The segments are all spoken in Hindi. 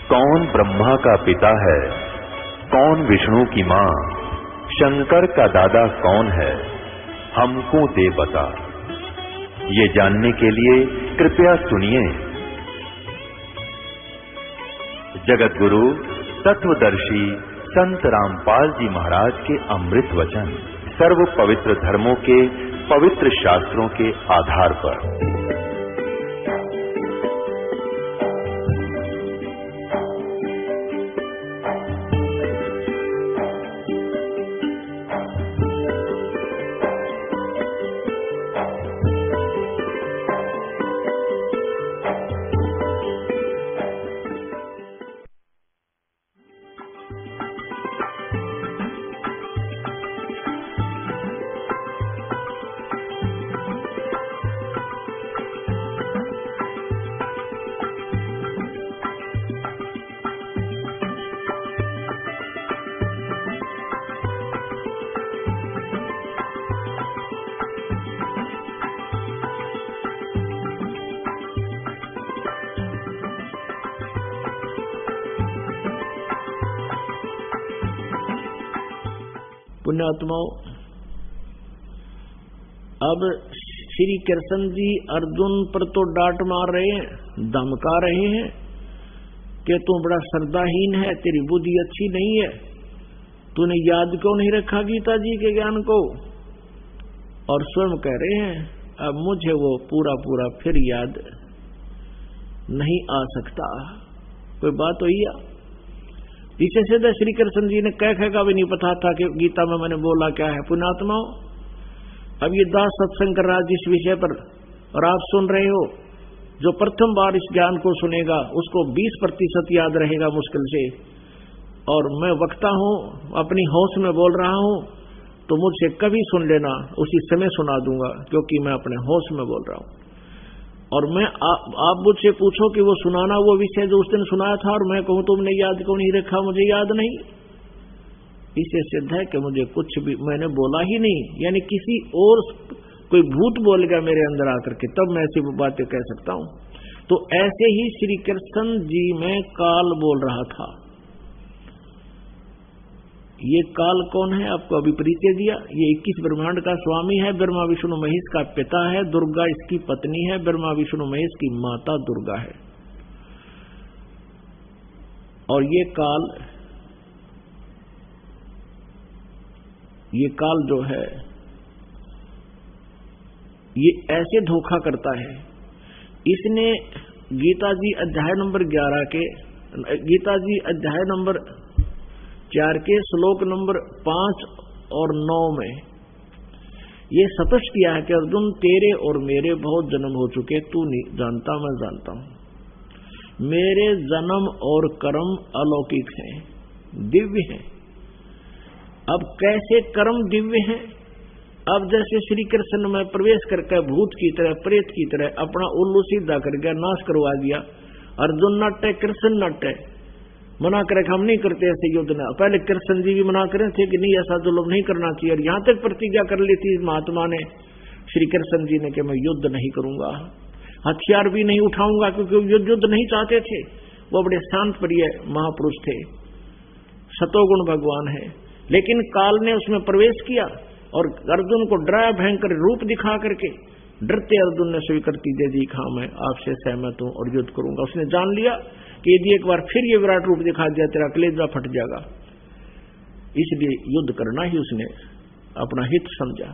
कौन ब्रह्मा का पिता है, कौन विष्णु की मां, शंकर का दादा कौन है, हमको दे बता। ये जानने के लिए कृपया सुनिए जगत गुरु तत्वदर्शी संत रामपाल जी महाराज के अमृत वचन, सर्व पवित्र धर्मों के पवित्र शास्त्रों के आधार पर। पुण्यात्माओं, अब श्री कृष्ण जी अर्जुन पर तो डांट मार रहे हैं, धमका रहे हैं कि तू बड़ा श्रद्धाहीन है, तेरी बुद्धि अच्छी नहीं है, तूने याद क्यों नहीं रखा गीता जी के ज्ञान को। और स्वयं कह रहे हैं अब मुझे वो पूरा पूरा फिर याद नहीं आ सकता। कोई बात हुई है? पीछे से तो श्री कृष्ण जी ने कह का भी नहीं पता था कि गीता में मैंने बोला क्या है। पुण्यात्माओं, अब ये दास सत्संग कर रहा जिस विषय पर और आप सुन रहे हो, जो प्रथम बार इस ज्ञान को सुनेगा उसको 20% याद रहेगा मुश्किल से। और मैं वक्ता हूं, अपनी होश में बोल रहा हूं, तो मुझसे कभी सुन लेना, उसी समय सुना दूंगा, क्योंकि मैं अपने होश में बोल रहा हूं। और मैं आप मुझसे पूछो कि वो सुनाना वो विषय जो उस दिन सुनाया था, और मैं कहूं तुमने याद क्यों नहीं रखा, मुझे याद नहीं। इससे सिद्ध है कि मुझे कुछ भी मैंने बोला ही नहीं, यानी किसी और कोई भूत बोल गया मेरे अंदर आकर के, तब मैं ऐसी बातें कह सकता हूं। तो ऐसे ही श्री कृष्ण जी में काल बोल रहा था। ये काल कौन है? आपको अभी परिचय दिया। ये 21 ब्रह्मांड का स्वामी है, ब्रह्मा विष्णु महेश का पिता है, दुर्गा इसकी पत्नी है, ब्रह्मा विष्णु महेश की माता दुर्गा है। और ये काल जो है ये ऐसे धोखा करता है। इसने गीता जी अध्याय नंबर 4 के श्लोक नंबर 5 और 9 में ये स्पष्ट किया है कि अर्जुन तेरे और मेरे बहुत जन्म हो चुके, तू नहीं जानता, मैं जानता हूं। मेरे जन्म और कर्म अलौकिक हैं, दिव्य हैं। अब कैसे कर्म दिव्य हैं? अब जैसे श्री कृष्ण में प्रवेश करके भूत की तरह, प्रेत की तरह अपना उल्लू सीधा करके नाश करवा दिया। अर्जुन नट है, कृष्ण नट है, मना करे हम नहीं करते ऐसे युद्ध ना। पहले कृष्ण जी भी मना करे थे कि नहीं ऐसा जुल्म नहीं करना चाहिए, और यहां तक प्रतिज्ञा कर ली थी महात्मा ने, श्री कृष्ण जी ने, कि मैं युद्ध नहीं करूंगा, हथियार भी नहीं उठाऊंगा, क्योंकि युद्ध नहीं चाहते थे। वो बड़े शांत प्रिय महापुरुष थे, सतोगुण भगवान है। लेकिन काल ने उसमें प्रवेश किया और अर्जुन को डराया, भयंकर रूप दिखा करके। डरते अर्जुन ने स्वीकृति दे दी, हाँ मैं आपसे सहमत हूं और युद्ध करूंगा। उसने जान लिया कि यदि एक बार फिर ये विराट रूप दिखा दिया तेरा कलेजा फट जाएगा, इसलिए युद्ध करना ही उसने अपना हित समझा।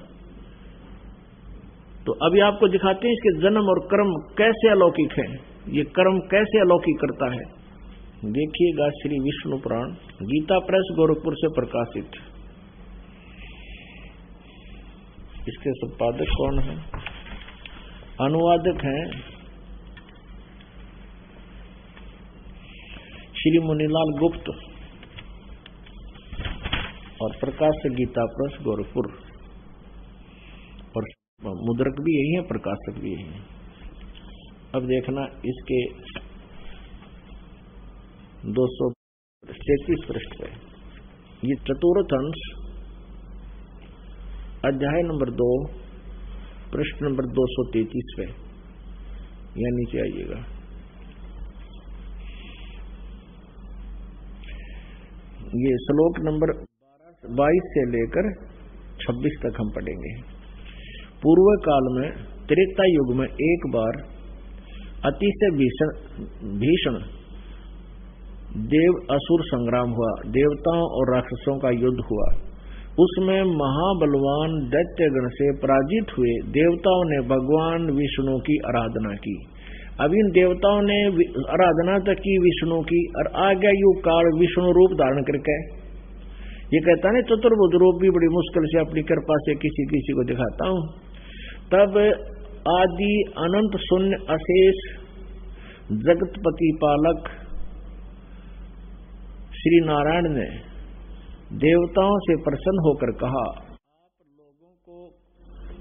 तो अभी आपको दिखाते हैं इसके जन्म और कर्म कैसे अलौकिक है, ये कर्म कैसे अलौकिक करता है। देखिएगा श्री विष्णु पुराण, गीता प्रेस गोरखपुर से प्रकाशित। इसके संपादक कौन है? अनुवादक हैं श्री मुनीलाल गुप्त और प्रकाशक गीता प्रेस गोरखपुर, और मुद्रक भी यही है, प्रकाशक भी यही है। अब देखना इसके 233 पृष्ठ पे ये चतुर्थ अंश अध्याय नंबर 2 पृष्ठ नंबर 233 पे, या नीचे आइएगा। ये श्लोक नंबर 22 से लेकर 26 तक हम पढ़ेंगे। पूर्व काल में त्रेता युग में एक बार अतिशय भीषण देव असुर संग्राम हुआ, देवताओं और राक्षसों का युद्ध हुआ। उसमें महाबलवान दैत्यगण से पराजित हुए देवताओं ने भगवान विष्णु की आराधना की। अब इन देवताओं ने आराधना तक की विष्णु की, और आ गया युग काल विष्णु रूप धारण करके। ये कहता है चतुर्भुज रूप भी बड़ी मुश्किल से अपनी कृपा से किसी किसी को दिखाता हूं। तब आदि अनंत शून्य अशेष जगतपति पालक श्री नारायण ने देवताओं से प्रसन्न होकर कहा,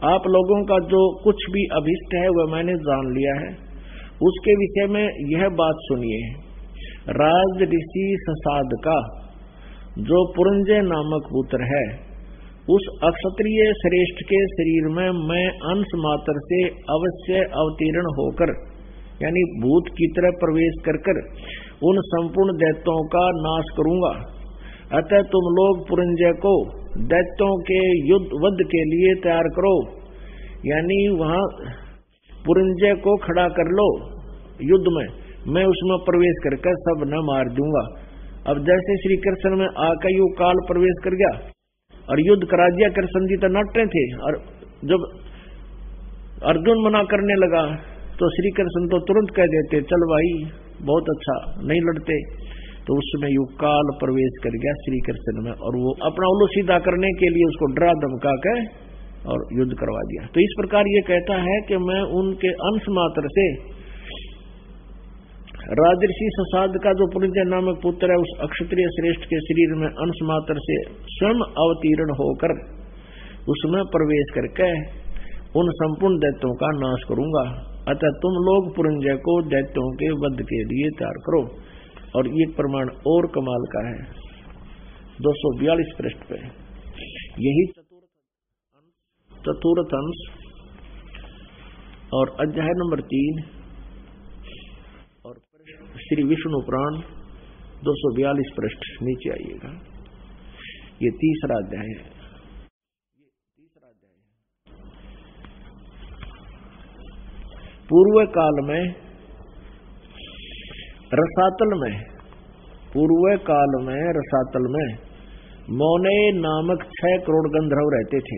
आप लोगों का जो कुछ भी अभिष्ट है वह मैंने जान लिया है। उसके विषय में यह बात सुनिए। राज ऋषि ससाद का जो पुरंजय नामक पुत्र है, उस अक्षत्रिय श्रेष्ठ के शरीर में मैं अंश मात्र से अवश्य अवतीर्ण होकर, यानी भूत की तरह प्रवेश कर उन संपूर्ण दैत्यों का नाश करूंगा। अतः तुम लोग पुरंजय को दैत्यों के वध के लिए तैयार करो, यानी वहां पुरंजय को खड़ा कर लो युद्ध में, मैं उसमें प्रवेश करके सब न मार दूंगा। अब जैसे श्री कृष्ण में आकर युग काल प्रवेश कर गया और युद्ध करा दिया। कृष्ण जी तो नटे थे, और जब अर्जुन मना करने लगा तो श्री कृष्ण तो तुरंत कह देते, चल भाई बहुत अच्छा, नहीं लड़ते। तो उसमें युग काल प्रवेश कर गया श्री कृष्ण में, और वो अपना उल्लू सीधा करने के लिए उसको डरा धमका के और युद्ध करवा दिया। तो इस प्रकार ये कहता है कि मैं उनके अंश मात्र से राजर्षि ससाद का जो पुरंजय नामक पुत्र है, उस अक्षत्रिय श्रेष्ठ के शरीर में अंश मात्र से स्वयं अवतीर्ण होकर उसमें प्रवेश करके उन संपूर्ण दैत्यों का नाश करूंगा। अतः तुम लोग पुरंजय को दैत्यों के वध के लिए तैयार करो। और ये प्रमाण और कमाल का है 242 पृष्ठ पे। यही चतुर्थ अंश और अध्याय नंबर 3 और श्री विष्णु पुराण 242 पृष्ठ नीचे आइएगा। ये तीसरा अध्याय है। पूर्व काल में रसातल में मौनेय नामक 6 करोड़ गंधर्व रहते थे।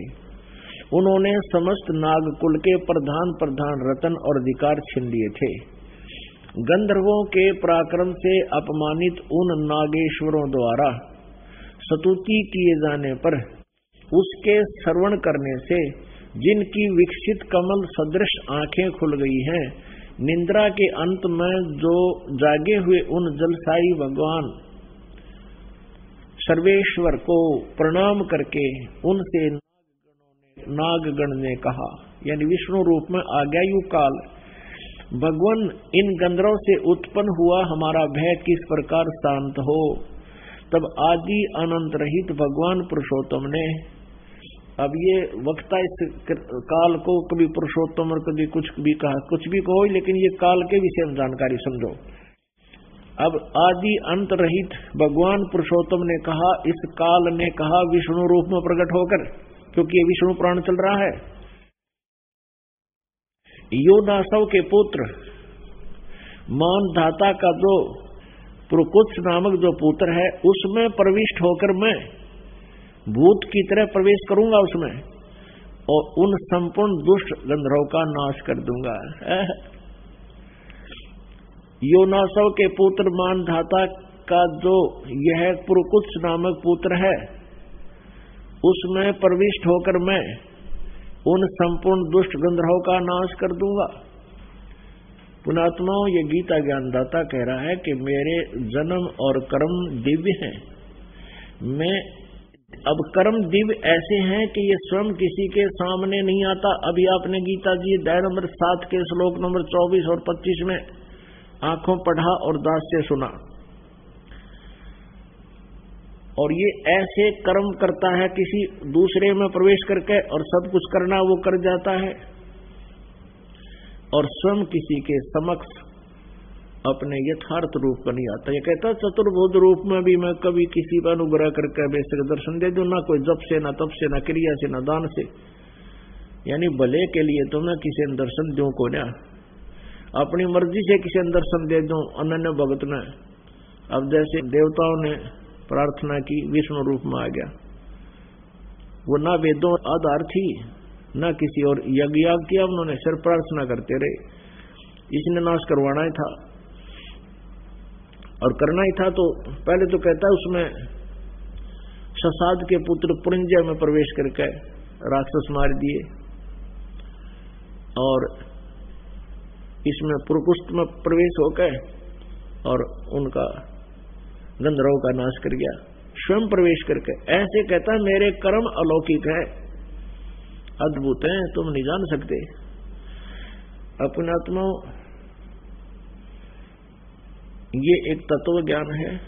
उन्होंने समस्त नागकुल के प्रधान रतन और अधिकार छीन लिए थे। गंधर्वों के पराक्रम से अपमानित उन नागेश्वरों द्वारा स्तुति किए जाने पर उसके श्रवण करने से जिनकी विकसित कमल सदृश आंखें खुल गई हैं, निंद्रा के अंत में जो जागे हुए उन जलसाई भगवान सर्वेश्वर को प्रणाम करके उनसे नागगण ने कहा, यानी विष्णु रूप में आ गया युग काल, भगवान इन गंधर्वों से उत्पन्न हुआ हमारा भय किस प्रकार शांत हो। तब आदि अनंत रहित भगवान पुरुषोत्तम ने, अब ये वक्ता इस काल को कभी पुरुषोत्तम और कभी कुछ भी कहा, कुछ भी कहो, लेकिन ये काल के विषय में जानकारी समझो। अब आदि अंत रहित भगवान पुरुषोत्तम ने कहा, इस काल ने कहा विष्णु रूप में प्रकट होकर, क्योंकि ये विष्णु पुराण चल रहा है। योदासव के पुत्र मानधाता का जो पुरुकुत्स नामक जो पुत्र है, उसमें प्रविष्ट होकर मैं भूत की तरह प्रवेश करूंगा उसमें, और उन संपूर्ण दुष्ट गंधर्वों का नाश कर दूंगा। योनासव के पुत्र मानधाता का जो यह पुरुकुत्स नामक पुत्र है, उसमें प्रविष्ट होकर मैं उन संपूर्ण दुष्ट गंधर्वों का नाश कर दूंगा। पुणात्माओं, ये गीता ज्ञानदाता कह रहा है कि मेरे जन्म और कर्म दिव्य हैं। मैं अब कर्म दिव्य ऐसे हैं कि ये स्वयं किसी के सामने नहीं आता। अभी आपने गीता जी अध्याय नंबर 7 के श्लोक नंबर 24 और 25 में आंखों पढ़ा और दास से सुना। और ये ऐसे कर्म करता है किसी दूसरे में प्रवेश करके, और सब कुछ करना वो कर जाता है, और स्वयं किसी के समक्ष अपने यथार्थ रूप का नहीं आता। ये कहता चतुर्भुज रूप में भी मैं कभी किसी पर अनुग्रह करके बेशक दर्शन दे दूं, ना कोई जप से, ना तप से, ना क्रिया से, ना दान से, यानी भले के लिए तो मैं किसी ने दर्शन दूं को ना, अपनी मर्जी से किसी ने दर्शन दे दूं अनन्य भगत ने। अब जैसे देवताओं ने प्रार्थना की, विष्णु रूप में आ गया, वो ना वेदों आधार थी ना किसी और यज्ञ किया उन्होंने, सिर्फ प्रार्थना करते रहे। इसने नाश करवाना ही था और करना ही था। तो पहले तो कहता है उसमें ससाद के पुत्र पुरंजय में प्रवेश करके राक्षस मार दिए, और इसमें पुरकुष्ट में प्रवेश होकर और उनका गंधर्व का नाश कर गया स्वयं प्रवेश करके। ऐसे कहता मेरे कर्म अलौकिक है, अद्भुत है, तुम नहीं जान सकते। अपनात्मा ये एक तत्व ज्ञान है।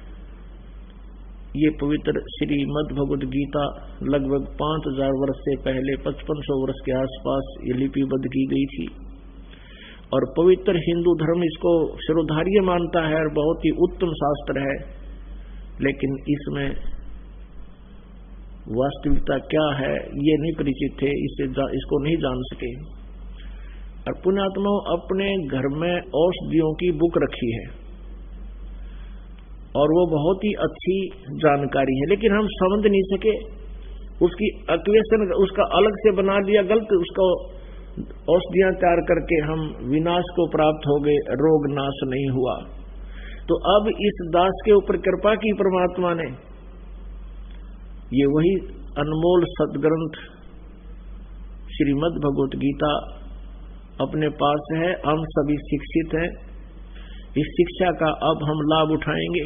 ये पवित्र श्रीमद् भगवद गीता लगभग 5000 वर्ष से पहले 5500 वर्ष के आसपास ये लिपिबद्ध की गई थी, और पवित्र हिंदू धर्म इसको शिरोधार्य मानता है और बहुत ही उत्तम शास्त्र है। लेकिन इसमें वास्तविकता क्या है ये नहीं परिचित थे, इसको नहीं जान सके। और पुण्यात्माओं अपने घर में औषधियों की बुक रखी है और वो बहुत ही अच्छी जानकारी है, लेकिन हम समझ नहीं सके। उसकी अक्वेशन उसका अलग से बना लिया, गलत उसको औषधियां तैयार करके हम विनाश को प्राप्त हो गए, रोग नाश नहीं हुआ। तो अब इस दास के ऊपर कृपा की परमात्मा ने, ये वही अनमोल सदग्रंथ श्रीमद् भगवत गीता अपने पास है, हम सभी शिक्षित हैं। इस शिक्षा का अब हम लाभ उठाएंगे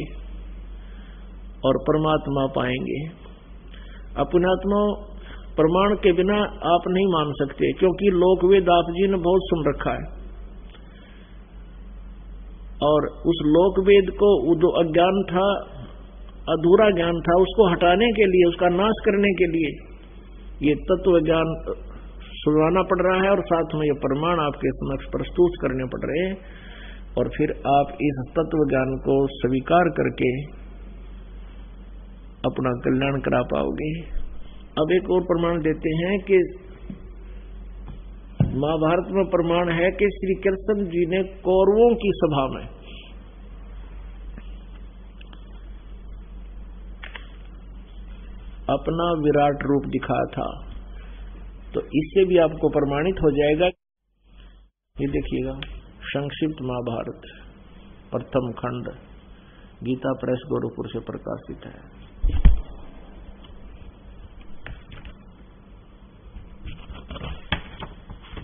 और परमात्मा पाएंगे। अपनात्मा प्रमाण के बिना आप नहीं मान सकते, क्योंकि लोकवेद आप जी ने बहुत सुन रखा है, और उस लोकवेद को जो अज्ञान था, अधूरा ज्ञान था, उसको हटाने के लिए, उसका नाश करने के लिए ये तत्व ज्ञान सुनाना पड़ रहा है, और साथ में ये प्रमाण आपके समक्ष प्रस्तुत करने पड़ रहे हैं, और फिर आप इस तत्व ज्ञान को स्वीकार करके अपना कल्याण करा पाओगे। अब एक और प्रमाण देते हैं कि महाभारत में प्रमाण है कि श्री कृष्ण जी ने कौरवों की सभा में अपना विराट रूप दिखाया था। तो इससे भी आपको प्रमाणित हो जाएगा। ये देखिएगा, संक्षिप्त महाभारत प्रथम खंड गीता प्रेस गोरखपुर से प्रकाशित है।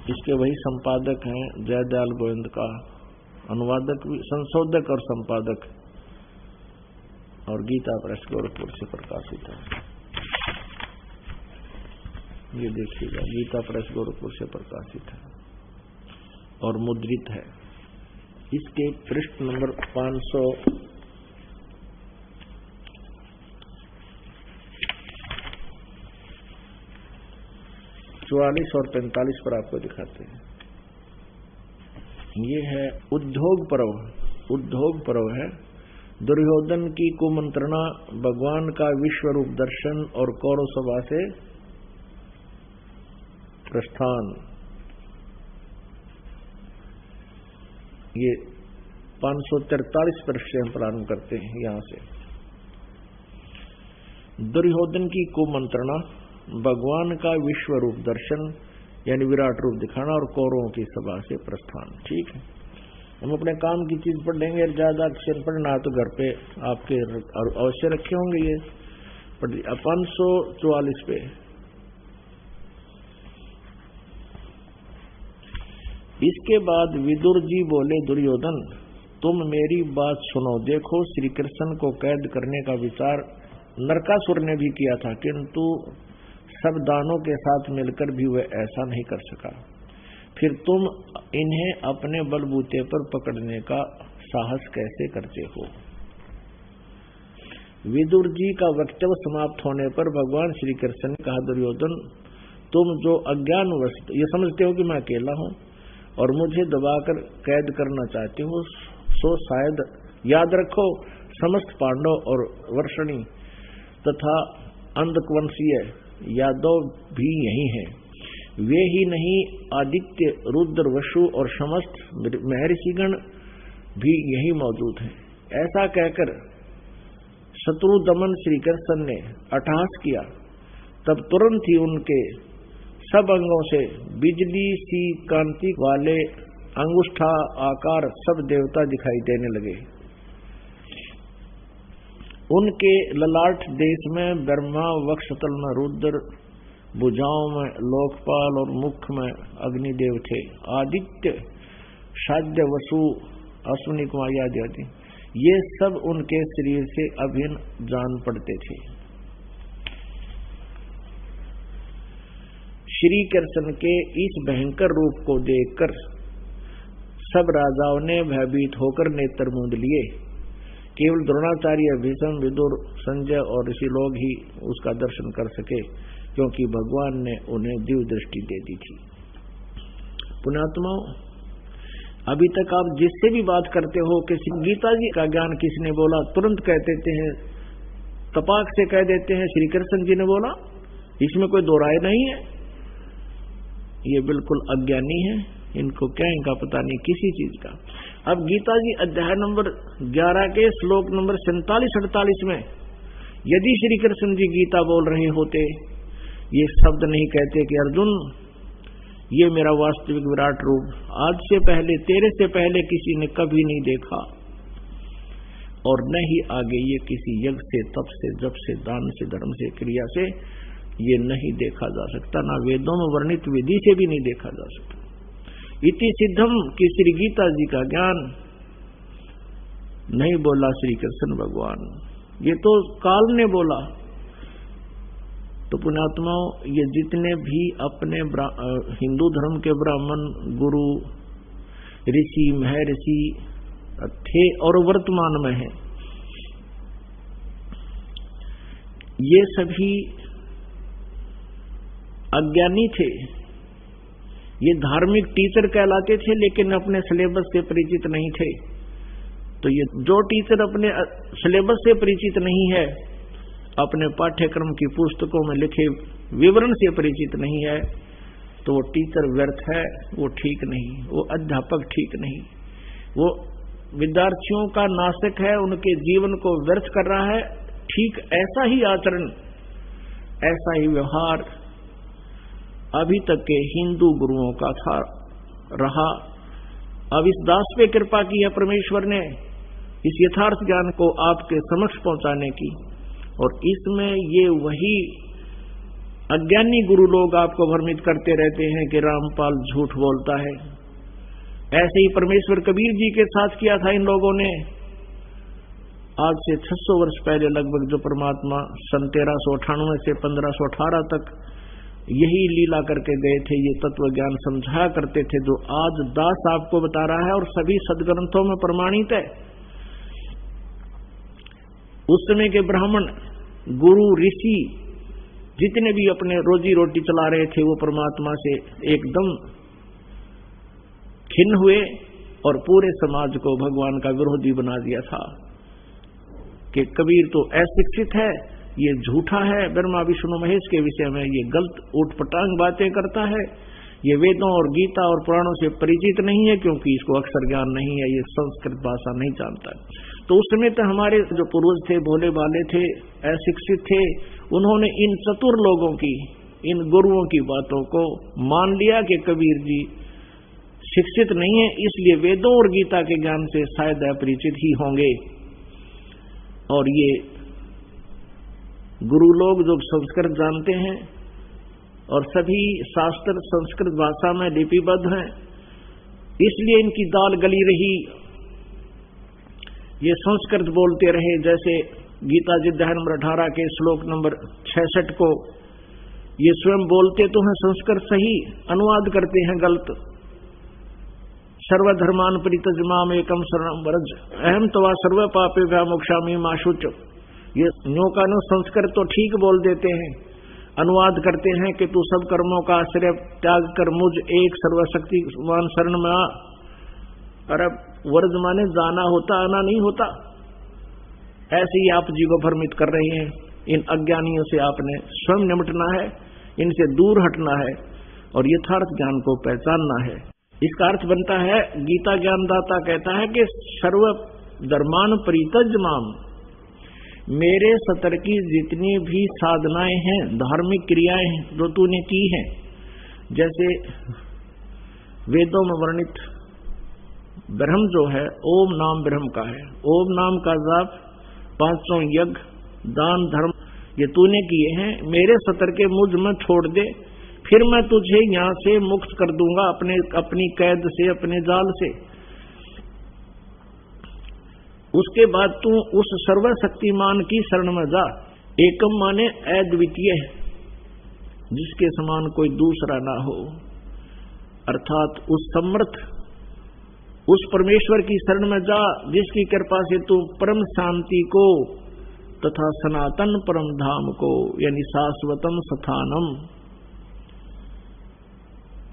इसके वही संपादक हैं जयदयाल गोविंद का, अनुवादक भी, संशोधक और संपादक, और गीता प्रेस गोरखपुर से प्रकाशित है। ये देखिएगा, गीता प्रेस गोरखपुर से प्रकाशित है और मुद्रित है। इसके पृष्ठ नंबर 544 और 45 पर आपको दिखाते हैं। ये है उद्योग पर्व। उद्योग पर्व है दुर्योधन की कुमंत्रणा, भगवान का विश्व रूप दर्शन और कौरव सभा से प्रस्थान। ये 543 पृष्ठ से हम प्रारंभ करते हैं। यहां से दुर्योधन की कुमंत्रणा, भगवान का विश्व रूप दर्शन यानी विराट रूप दिखाना, और कौरवों की सभा से प्रस्थान। ठीक है, हम अपने काम की चीज पढ़ लेंगे, ज्यादा अक्षर पढ़ना तो घर पे आपके अवश्य रखे होंगे। ये 544 पे इसके बाद विदुर जी बोले, दुर्योधन तुम मेरी बात सुनो। देखो, श्री कृष्ण को कैद करने का विचार नरकासुर ने भी किया था, किंतु सब दानों के साथ मिलकर भी वह ऐसा नहीं कर सका। फिर तुम इन्हें अपने बलबूते पर पकड़ने का साहस कैसे करते हो? विदुर जी का वक्तव्य समाप्त होने पर भगवान श्री कृष्ण ने कहा, दुर्योधन तुम जो अज्ञानवश ये समझते हो कि मैं अकेला हूं और मुझे दबाकर कैद करना चाहते हो, सो शायद याद रखो, समस्त पांडव और वर्षणी तथा अंधकवंशीय यादव भी यही हैं। वे ही नहीं, आदित्य, रुद्र, वसु और समस्त महर्षिगण भी यही मौजूद हैं। ऐसा कहकर शत्रु दमन श्री कृष्ण ने अट्टहास किया। तब तुरंत ही उनके सब अंगों से बिजली सी कांति वाले अंगुष्ठा आकार सब देवता दिखाई देने लगे। उनके ललाट देश में ब्रह्मा, वक्षतल में रुद्र, भुजाओं में लोकपाल और मुख में अग्निदेव थे। आदित्य, शाद्य, वसु, अश्विनी कुमार आदि ये सब उनके शरीर से अभिन्न जान पड़ते थे। श्री कृष्ण के इस भयंकर रूप को देखकर सब राजाओं ने भयभीत होकर नेत्र मूंद लिए। केवल द्रोणाचार्य, भीष्म, विदुर, संजय और ऋषि लोग ही उसका दर्शन कर सके, क्योंकि भगवान ने उन्हें दिव्य दृष्टि दे दी थी। पुण्यात्माओं, अभी तक आप जिससे भी बात करते हो कि गीता जी का ज्ञान किसने बोला, तुरंत कह देते हैं, तपाक से कह देते हैं श्री कृष्ण जी ने बोला। इसमें कोई दो राय नहीं है। ये बिल्कुल अज्ञानी है, इनको क्या इनका पता नहीं किसी चीज का। अब गीता जी अध्याय नंबर 11 के श्लोक नंबर 47-48 में यदि श्री कृष्ण जी गीता बोल रहे होते, ये शब्द नहीं कहते कि अर्जुन ये मेरा वास्तविक विराट रूप आज से पहले, तेरे से पहले किसी ने कभी नहीं देखा, और न ही आगे ये किसी यज्ञ से, तप से, जप से, दान से, धर्म से, क्रिया से ये नहीं देखा जा सकता, ना वेदों में वर्णित विधि से भी नहीं देखा जा सकता। इति सिद्धम कि श्री गीता जी का ज्ञान नहीं बोला श्री कृष्ण भगवान, ये तो काल ने बोला। तो पुण्यात्माओं, ये जितने भी अपने हिंदू धर्म के ब्राह्मण, गुरु, ऋषि, महर्षि थे और वर्तमान में हैं, ये सभी अज्ञानी थे। ये धार्मिक टीचर कहलाते थे, लेकिन अपने सिलेबस से परिचित नहीं थे। तो ये जो टीचर अपने सिलेबस से परिचित नहीं है, अपने पाठ्यक्रम की पुस्तकों में लिखे विवरण से परिचित नहीं है, तो वो टीचर व्यर्थ है, वो ठीक नहीं, वो अध्यापक ठीक नहीं, वो विद्यार्थियों का नाशक है, उनके जीवन को व्यर्थ कर रहा है। ठीक ऐसा ही आचरण, ऐसा ही व्यवहार अभी तक के हिंदू गुरुओं का था रहा। अब इस दास पे कृपा की है परमेश्वर ने, इस यथार्थ ज्ञान को आपके समक्ष पहुंचाने की, और इसमें ये वही अज्ञानी गुरु लोग आपको भ्रमित करते रहते हैं कि रामपाल झूठ बोलता है। ऐसे ही परमेश्वर कबीर जी के साथ किया था इन लोगों ने। आज से 600 वर्ष पहले लगभग जो परमात्मा सन 1398 से 1518 तक यही लीला करके गए थे, ये तत्व ज्ञान समझाया करते थे, जो आज दास आपको बता रहा है और सभी सदग्रंथों में प्रमाणित है। उस समय के ब्राह्मण, गुरु, ऋषि जितने भी अपने रोजी रोटी चला रहे थे, वो परमात्मा से एकदम खिन्न हुए और पूरे समाज को भगवान का विरोधी बना दिया था कि कबीर तो अशिक्षित है, ये झूठा है, ब्रह्मा विष्णु महेश के विषय में ये गलत ऊटपटांग बातें करता है, ये वेदों और गीता और पुराणों से परिचित नहीं है, क्योंकि इसको अक्षर ज्ञान नहीं है, ये संस्कृत भाषा नहीं जानता है। तो उस समय तो हमारे जो पूर्वज थे, भोले भाले थे, अशिक्षित थे, उन्होंने इन चतुर लोगों की, इन गुरुओं की बातों को मान लिया कि कबीर जी शिक्षित नहीं है, इसलिए वेदों और गीता के ज्ञान से शायद अपरिचित ही होंगे। और ये गुरु लोग जो संस्कृत जानते हैं और सभी शास्त्र संस्कृत भाषा में लिपिबद्ध हैं, इसलिए इनकी दाल गली रही। ये संस्कृत बोलते रहे, जैसे गीता जी अध्याय नंबर 18 के श्लोक नंबर 66 को ये स्वयं बोलते तो हैं संस्कृत सही, अनुवाद करते हैं गलत। सर्वधर्मान परित्यज माम एकम शरणं व्रज अहम तवा सर्व पापेभ्यो मोक्षामि मा शुच। ये न्यों का नो संस्कृत तो ठीक बोल देते हैं, अनुवाद करते हैं कि तू सब कर्मों का आश्रय त्याग कर मुझ एक सर्वशक्तिमान शरण में आ। अरे वर्ज माने जाना होता, आना नहीं होता। ऐसे ही आप जीव भ्रमित कर रहे हैं। इन अज्ञानियों से आपने स्वयं निपटना है, इनसे दूर हटना है और यथार्थ ज्ञान को पहचानना है। इसका अर्थ बनता है, गीता ज्ञानदाता कहता है कि सर्व धर्मान परित्यज माम, मेरे सतर की जितनी भी साधनाएं हैं, धार्मिक क्रियाएं हैं जो तूने की हैं, जैसे वेदों में वर्णित ब्रह्म जो है, ओम नाम ब्रह्म का है, ओम नाम का जाप, 500 यज्ञ, दान, धर्म, ये तूने किए हैं, मेरे सतर के मुझ में छोड़ दे, फिर मैं तुझे यहां से मुक्त कर दूंगा अपनी कैद से, अपने जाल से। उसके बाद तू उस सर्वशक्तिमान की शरण में जा। एकम माने अद्वितीय है, जिसके समान कोई दूसरा ना हो, अर्थात उस समर्थ, उस परमेश्वर की शरण में जा जिसकी कृपा से तू परम शांति को तथा सनातन परम धाम को, यानी शाश्वतम स्थानम,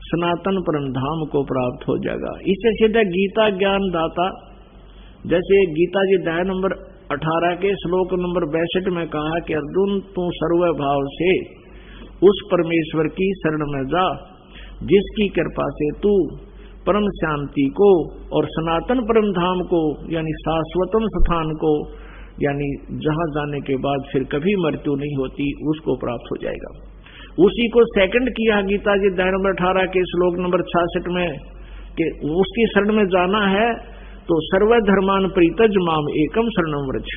सनातन परम धाम को प्राप्त हो जाएगा। इससे सीधा गीता ज्ञान दाता, जैसे गीता जी अध्याय नंबर 18 के श्लोक नंबर 62 में कहा कि अर्जुन तू सर्वभाव से उस परमेश्वर की शरण में जा जिसकी कृपा से तू परम शांति को और सनातन परम धाम को, यानी शाश्वतम स्थान को, यानी जहां जाने के बाद फिर कभी मृत्यु नहीं होती, उसको प्राप्त हो जाएगा। उसी को सेकंड किया गीता जी अध्याय नंबर 18 के श्लोक नंबर 66 में कि उसकी शरण में जाना है तो सर्वधर्मान परित्यज माम एकम शरणम व्रज,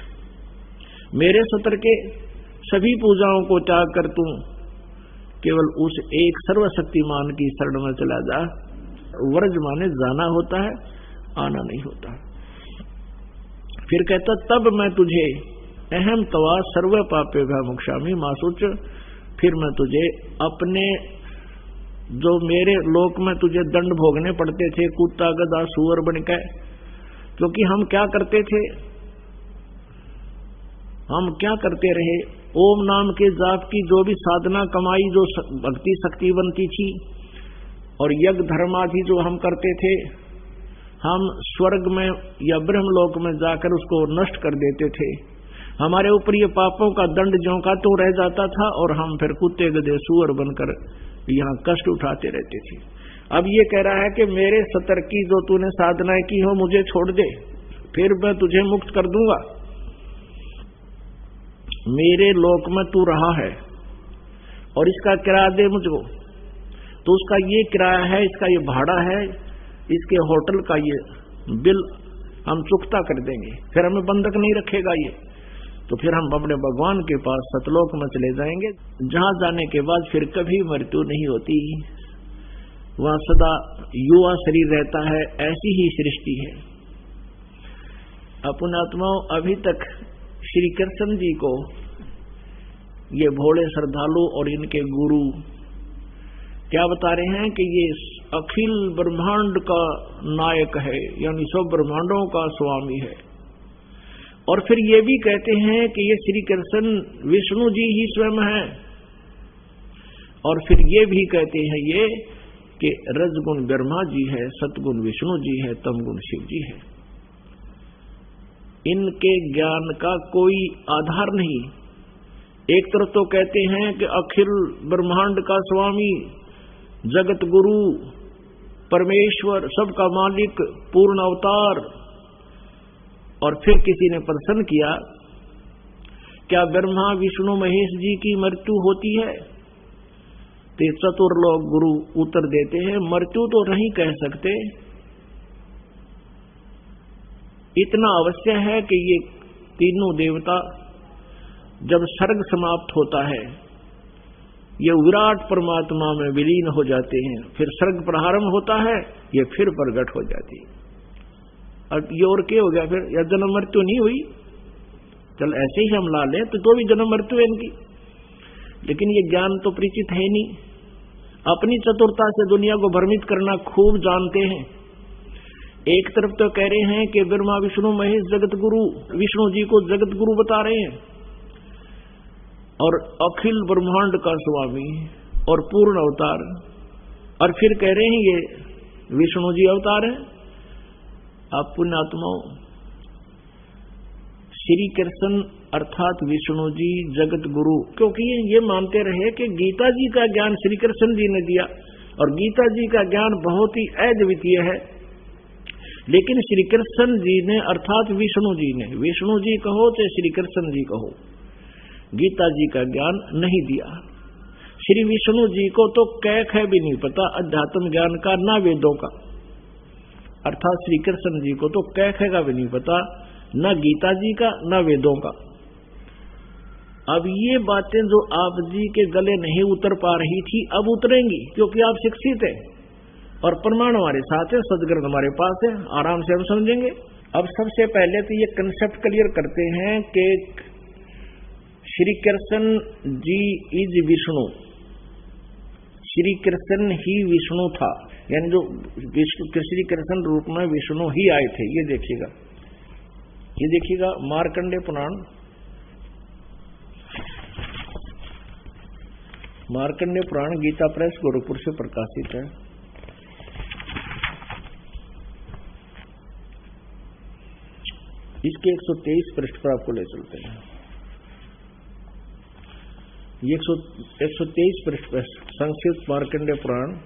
मेरे सतर के सभी पूजाओं को त्याग कर तू केवल उस एक सर्वशक्तिमान की शरण में चला जा। व्रज माने जाना होता है, आना नहीं होता। फिर कहता तब मैं तुझे अहम तवा सर्व पापे भय मोक्षामि मासुच, फिर मैं तुझे अपने जो मेरे लोक में तुझे दंड भोगने पड़ते थे, कुत्ता गधा सुअर बनकर, क्योंकि हम क्या करते थे, हम क्या करते रहे, ओम नाम के जाप की जो भी साधना कमाई, जो भक्ति शक्ति बनती थी, और यज्ञ धर्म आदि जो हम करते थे, हम स्वर्ग में या ब्रह्मलोक में जाकर उसको नष्ट कर देते थे। हमारे ऊपर ये पापों का दंड ज्यों का तो रह जाता था और हम फिर कुत्ते गधे सुअर बनकर यहाँ कष्ट उठाते रहते थे। अब ये कह रहा है कि मेरे सतर की जो तूने साधनाएं की हो मुझे छोड़ दे, फिर मैं तुझे मुक्त कर दूंगा। मेरे लोक में तू रहा है और इसका किराया दे मुझको, तो उसका ये किराया है, इसका ये भाड़ा है, इसके होटल का ये बिल हम चुकता कर देंगे, फिर हमें बंधक नहीं रखेगा ये। तो फिर हम अपने भगवान के पास सतलोक में चले जाएंगे, जहां जाने के बाद फिर कभी मृत्यु नहीं होती, वहां सदा युवा शरीर रहता है। ऐसी ही सृष्टि है। अपने आत्माओं, अभी तक श्री कृष्ण जी को ये भोले श्रद्धालु और इनके गुरु क्या बता रहे हैं कि ये अखिल ब्रह्मांड का नायक है, यानी सब ब्रह्मांडों का स्वामी है। और फिर ये भी कहते हैं कि ये श्री कृष्ण विष्णु जी ही स्वयं है। और फिर ये भी कहते हैं ये कि रजगुण ब्रह्मा जी है, सतगुण विष्णु जी है, तमगुण शिव जी है। इनके ज्ञान का कोई आधार नहीं। एक तरफ तो कहते हैं कि अखिल ब्रह्मांड का स्वामी, जगत गुरु, परमेश्वर, सबका मालिक, पूर्ण अवतार। और फिर किसी ने प्रश्न किया, क्या ब्रह्मा विष्णु महेश जी की मृत्यु होती है? तो चतुर्लोक गुरु उत्तर देते हैं, मृत्यु तो नहीं कह सकते, इतना अवश्य है कि ये तीनों देवता जब सर्ग समाप्त होता है, ये विराट परमात्मा में विलीन हो जाते हैं, फिर सर्ग प्रारंभ होता है, ये फिर प्रकट हो जाती है। अब ये और क्या हो गया फिर? या जन्म मृत्यु नहीं हुई? चल ऐसे ही हम ला लें तो भी जन्म मृत्यु है इनकी, लेकिन ये ज्ञान तो परिचित है नहीं। अपनी चतुरता से दुनिया को भ्रमित करना खूब जानते हैं। एक तरफ तो कह रहे हैं कि ब्रह्मा विष्णु महेश जगत गुरु, विष्णु जी को जगत गुरु बता रहे हैं, और अखिल ब्रह्मांड का स्वामी और पूर्ण अवतार। और फिर कह रहे हैं ये विष्णु जी अवतार है, आप पुण्यात्माओं, श्री कृष्ण अर्थात विष्णु जी जगत गुरु, क्योंकि ये मानते रहे कि गीता जी का ज्ञान श्री कृष्ण जी ने दिया और गीता जी का ज्ञान बहुत ही अद्वितीय है, लेकिन श्री कृष्ण जी ने अर्थात विष्णु जी ने, विष्णु जी कहो चाहे श्री कृष्ण जी कहो, गीता जी का ज्ञान नहीं दिया। श्री विष्णु जी को तो कैख है भी नहीं पता अध्यात्म ज्ञान का, ना वेदों का, अर्थात श्री कृष्ण जी को तो कैख का भी नहीं पता, न गीता जी का न वेदों का। अब ये बातें जो आप जी के गले नहीं उतर पा रही थी अब उतरेंगी, क्योंकि आप शिक्षित हैं और प्रमाण हमारे साथ है, सदग्रंथ हमारे पास है, आराम से हम समझेंगे। अब सबसे पहले तो ये कंसेप्ट क्लियर करते हैं कि श्री कृष्ण जी इज विष्णु, श्री कृष्ण ही विष्णु था, यानी जो श्री कृष्ण रूप में विष्णु ही आए थे। ये देखिएगा मार्कंडेय पुराण, मार्कंडेय पुराण गीता प्रेस गोरखपुर से प्रकाशित है। इसके 123 पृष्ठ पर आपको ले चलते हैं। ये 123 पृष्ठ पर संस्कृत मार्कंडेय पुराण,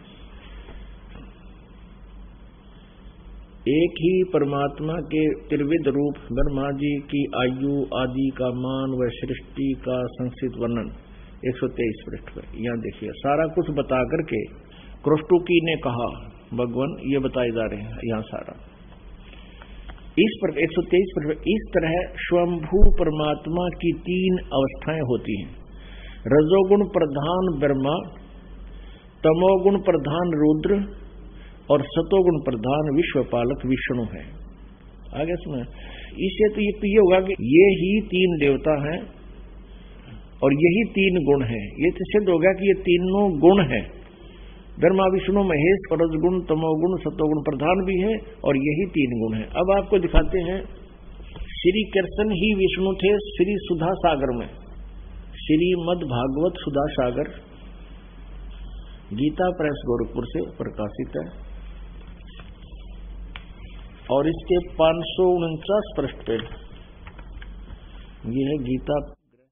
एक ही परमात्मा के त्रिविध रूप ब्रह्मा जी की आयु आदि का मान व सृष्टि का संक्षिप्त वर्णन 123 पृष्ठ पर। यहाँ देखिए सारा कुछ बता करके क्रोष्टुकी ने कहा, भगवान ये बताए जा रहे हैं यहाँ सारा इस पर 123 पृष्ठ। इस तरह स्वयंभू परमात्मा की 3 अवस्थाएं होती हैं, रजोगुण प्रधान ब्रह्मा, तमोगुण प्रधान रुद्र और सतोगुण प्रधान विश्वपालक विष्णु है। आगे सुना, इससे तो ये होगा कि ये ही 3 देवता हैं और यही 3 गुण हैं। ये तो सिद्ध हो गया कि ये तीनों गुण हैं, ब्रह्मा विष्णु महेश, रजगुण तमोगुण सतोगुण प्रधान भी है और यही 3 गुण हैं। अब आपको दिखाते हैं, श्री कृष्ण ही विष्णु थे श्री सुधा सागर में, श्रीमद् भागवत सुधा सागर, गीता प्रेस गोरखपुर से प्रकाशित है और इसके 549 पृष्ठ पे ये है गीता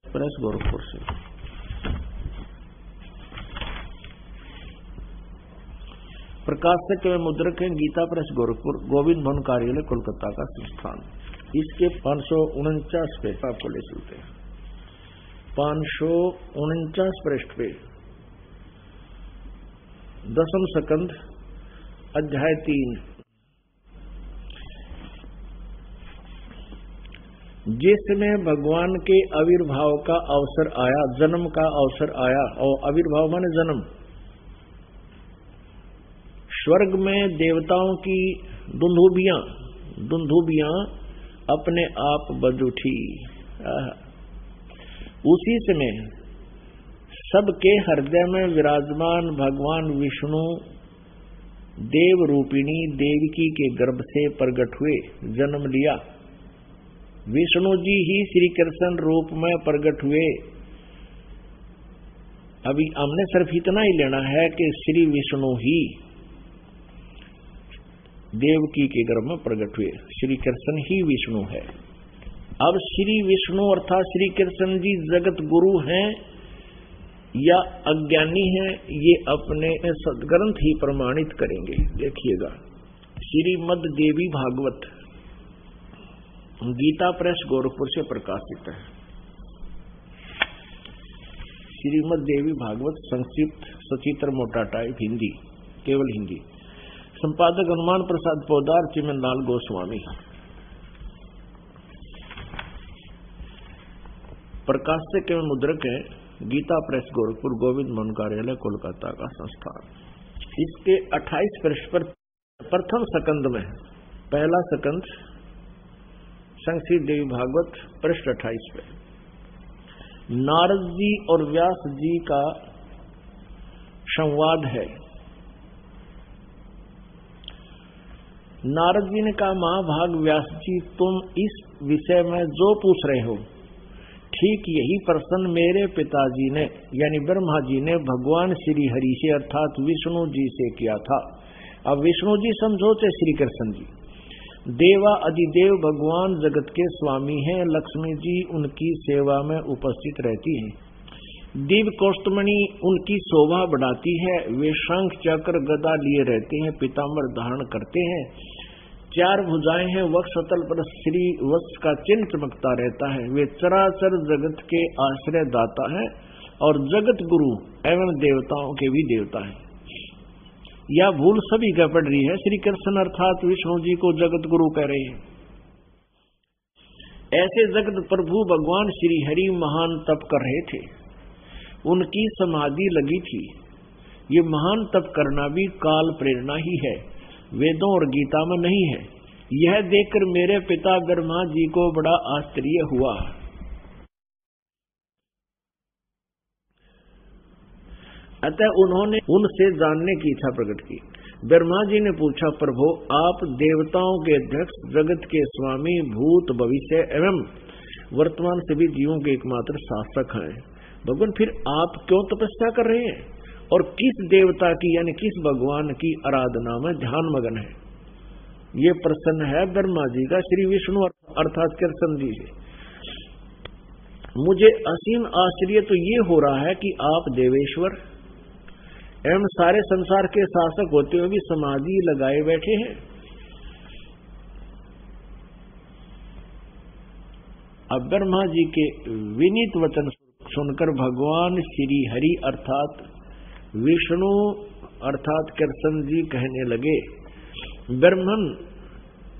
प्रेस गोरखपुर से। प्रकाशक में मुद्रक है गीता प्रेस गोरखपुर, गोविंद भवन कार्यालय कोलकाता का संस्थान। इसके 549 पे आपको ले चलते हैं। 549 पृष्ठ पे 10वें स्कंध अध्याय 3, जिसमें भगवान के आविर्भाव का अवसर आया, जन्म का अवसर आया, और आविर्भाव माने जन्म। स्वर्ग में देवताओं की दुंदुभियां अपने आप बज उठी। उसी समय सबके हृदय में विराजमान भगवान विष्णु देव रूपिणी देवकी के गर्भ से प्रकट हुए, जन्म लिया। विष्णु जी ही श्री कृष्ण रूप में प्रकट हुए। अभी हमने सिर्फ इतना ही लेना है कि श्री विष्णु ही देवकी के गर्भ में प्रकट हुए, श्री कृष्ण ही विष्णु है। अब श्री विष्णु अर्थात श्री कृष्ण जी जगत गुरु हैं या अज्ञानी हैं, ये अपने सदग्रंथ ही प्रमाणित करेंगे। देखिएगा, श्रीमद् देवी भागवत गीता प्रेस गोरखपुर से प्रकाशित है। श्रीमद् देवी भागवत संक्षिप्त सचित्र मोटा टाइप हिंदी, केवल हिंदी, संपादक हनुमान प्रसाद पोदार, चिमनलाल गोस्वामी। प्रकाशक एवं मुद्रक है गीता प्रेस गोरखपुर, गोविंद भवन कार्यालय कोलकाता का संस्थान। इसके 28 पृष्ठ पर प्रथम स्कंद में पहला स्कंद संक्षिप्त देवी भागवत पृष्ठ 28 पे नारद जी और व्यास जी का संवाद है। नारद जी ने कहा, महाभाग व्यास जी, तुम इस विषय में जो पूछ रहे हो ठीक यही प्रश्न मेरे पिताजी ने यानी ब्रह्मा जी ने भगवान श्री हरि से अर्थात विष्णु जी से किया था। अब विष्णु जी समझो चाहे श्री कृष्ण जी, देवा अधिदेव भगवान जगत के स्वामी हैं, लक्ष्मी जी उनकी सेवा में उपस्थित रहती हैं। दिव्य कौस्तुमणि उनकी शोभा बढ़ाती है। वे शंख चक्र गदा लिए रहते हैं, पीताम्बर धारण करते हैं। 4 भुजाएं हैं, वक्ष तल पर श्री वत्स का चिन्ह चमकता रहता है। वे चराचर जगत के आश्रय दाता हैं और जगत गुरु एवं देवताओं के भी देवता हैं। यह भूल सभी का पड़ रही है। श्री कृष्ण अर्थात विष्णु जी को जगत गुरु कह रहे हैं। ऐसे जगत प्रभु भगवान श्री हरि महान तप कर रहे थे, उनकी समाधि लगी थी। ये महान तप करना भी काल प्रेरणा ही है, वेदों और गीता में नहीं है। यह देखकर मेरे पिता ब्रह्मा जी को बड़ा आश्चर्य हुआ। अतः उन्होंने उनसे जानने की इच्छा प्रकट की। ब्रह्मा जी ने पूछा, प्रभु आप देवताओं के अध्यक्ष, जगत के स्वामी, भूत भविष्य एवं वर्तमान सभी जीवों के एकमात्र शासक हैं। भगवान फिर आप क्यों तपस्या कर रहे हैं और किस देवता की यानी किस भगवान की आराधना में ध्यान मगन है? ये प्रश्न है ब्रह्मा जी का श्री विष्णु अर्थात कृष्ण जी से। मुझे असीम आश्चर्य तो ये हो रहा है कि आप देवेश्वर एवं सारे संसार के शासक होते हुए भी समाधि लगाए बैठे हैं। अब ब्रह्मा जी के विनीत वचन सुनकर भगवान श्री हरि अर्थात विष्णु अर्थात कृष्ण जी कहने लगे, ब्रह्मन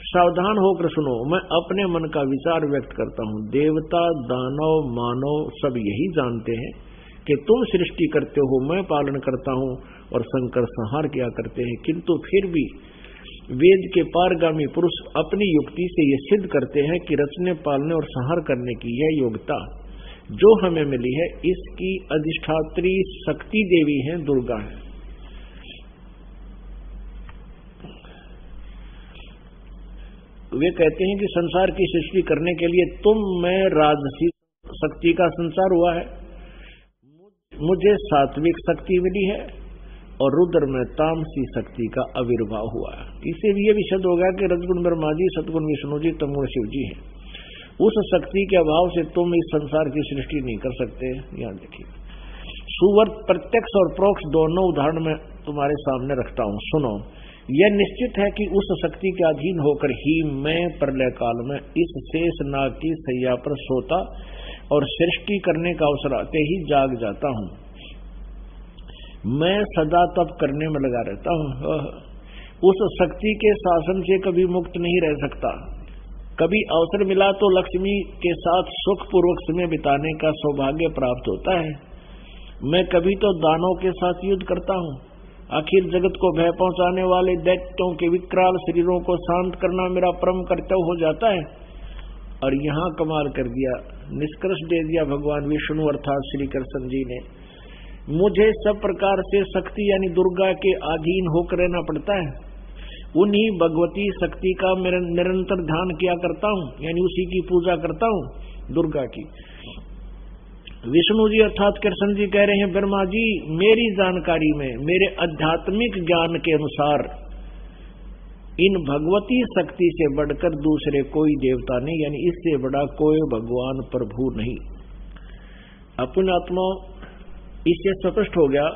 सावधान होकर सुनो, मैं अपने मन का विचार व्यक्त करता हूँ। देवता दानव मानव सब यही जानते हैं कि तुम सृष्टि करते हो, मैं पालन करता हूँ और शंकर संहार किया करते हैं, किंतु फिर भी वेद के पारगामी पुरुष अपनी युक्ति से ये सिद्ध करते हैं कि रचने पालने और संहार करने की यह योग्यता जो हमें मिली है, इसकी अधिष्ठात्री शक्ति देवी है, दुर्गा है। वे कहते हैं कि संसार की सृष्टि करने के लिए तुम में राजसी शक्ति का संचार हुआ है, मुझे सात्विक शक्ति मिली है और रुद्र में तामसी शक्ति का आविर्भाव हुआ है। इससे भी ये भी सिद्ध होगा कि रजगुण ब्रह्मा जी, सतगुण विष्णु जी, तमगुण शिव जी हैं। उस शक्ति के अभाव से तुम इस संसार की सृष्टि नहीं कर सकते। यहाँ देखिए, सुवर्त प्रत्यक्ष और प्रोक्ष दोनों उदाहरण में तुम्हारे सामने रखता हूँ, सुनो। यह निश्चित है कि उस शक्ति के अधीन होकर ही मैं प्रलय काल में इस शेष नाग की सैया पर सोता और सृष्टि करने का अवसर आते ही जाग जाता हूँ। मैं सदा तप करने में लगा रहता हूँ। उस शक्ति के शासन से कभी मुक्त नहीं रह सकता। कभी अवसर मिला तो लक्ष्मी के साथ सुख पूर्वक समय बिताने का सौभाग्य प्राप्त होता है। मैं कभी तो दानों के साथ युद्ध करता हूँ। आखिर जगत को भय पहुंचाने वाले दैत्यों के विकराल शरीरों को शांत करना मेरा परम कर्तव्य हो जाता है। और यहाँ कमाल कर दिया, निष्कर्ष दे दिया भगवान विष्णु अर्थात श्री कृष्ण जी ने, मुझे सब प्रकार से शक्ति यानी दुर्गा के अधीन होकर रहना पड़ता है। उन्हीं भगवती शक्ति का निरंतर ध्यान किया करता हूँ, यानी उसी की पूजा करता हूँ, दुर्गा की। विष्णु जी अर्थात कृष्ण जी कह रहे हैं, ब्रह्मा जी मेरी जानकारी में, मेरे आध्यात्मिक ज्ञान के अनुसार इन भगवती शक्ति से बढ़कर दूसरे कोई देवता नहीं, यानी इससे बड़ा कोई भगवान प्रभु नहीं। अपने आत्मा इससे स्पष्ट हो गया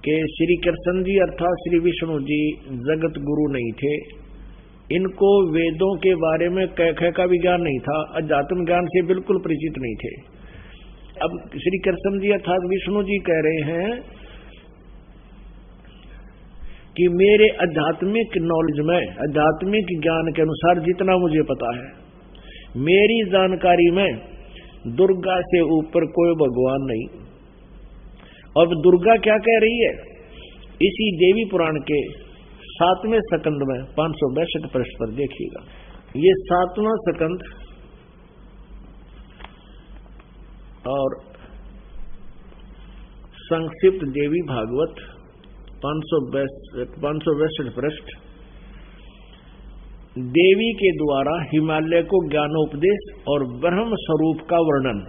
कि श्री कृष्ण जी अर्थात श्री विष्णु जी जगत गुरु नहीं थे। इनको वेदों के बारे में कह का भी ज्ञान नहीं था, अध्यात्म ज्ञान से बिल्कुल परिचित नहीं थे। अब श्री कृष्ण जी अर्थात विष्णु जी कह रहे हैं कि मेरे आध्यात्मिक नॉलेज में, आध्यात्मिक ज्ञान के अनुसार जितना मुझे पता है, मेरी जानकारी में दुर्गा से ऊपर कोई भगवान नहीं। और दुर्गा क्या कह रही है, इसी देवी पुराण के 7वें स्कंद में 562 पृष्ठ पर देखिएगा। ये 7वां स्कंद और संक्षिप्त देवी भागवत 562 पृष्ठ। देवी के द्वारा हिमालय को ज्ञानोपदेश और ब्रह्म स्वरूप का वर्णन।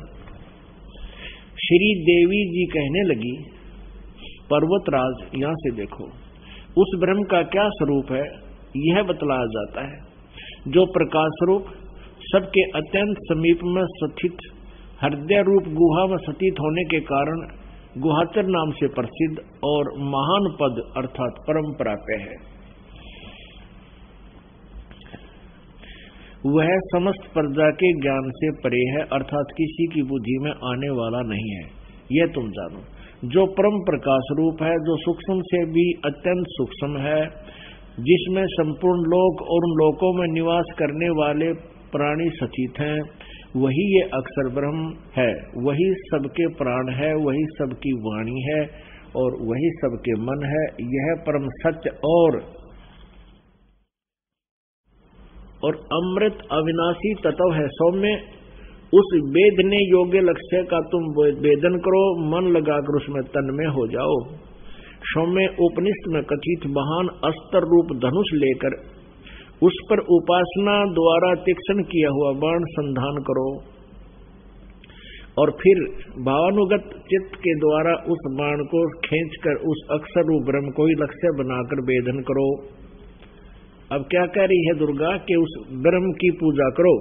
श्री देवी जी कहने लगी, पर्वतराज यहां से देखो, उस ब्रह्म का क्या स्वरूप है यह बतलाया जाता है। जो प्रकाश रूप सबके अत्यंत समीप में स्थित हृदय रूप गुहा में स्थित होने के कारण गुहाचर नाम से प्रसिद्ध और महान पद अर्थात परम प्राप्य है। वह समस्त प्रजा के ज्ञान से परे है, अर्थात किसी की बुद्धि में आने वाला नहीं है, यह तुम जानो। जो परम प्रकाश रूप है, जो सूक्ष्म से भी अत्यंत सूक्ष्म है, जिसमें संपूर्ण लोक और उन लोकों में निवास करने वाले प्राणी स्थित हैं, वही ये अक्षर ब्रह्म है, वही सबके प्राण है, वही सबकी वाणी है और वही सबके मन है। यह परम सत्य और अमृत अविनाशी तत्व है। सौम्य उस वेदने योग्य लक्ष्य का तुम वेदन करो, मन लगाकर उसमें तन्मय हो जाओ। सौम्य उपनिषद में कथित महान अस्त्र रूप धनुष लेकर उस पर उपासना द्वारा तीक्ष्ण किया हुआ बाण संधान करो और फिर भावानुगत चित्त के द्वारा उस बाण को खींचकर उस अक्षर रूप ब्रह्म को ही लक्ष्य बनाकर वेदन करो। अब क्या कह रही है दुर्गा कि उस ब्रह्म की पूजा करो।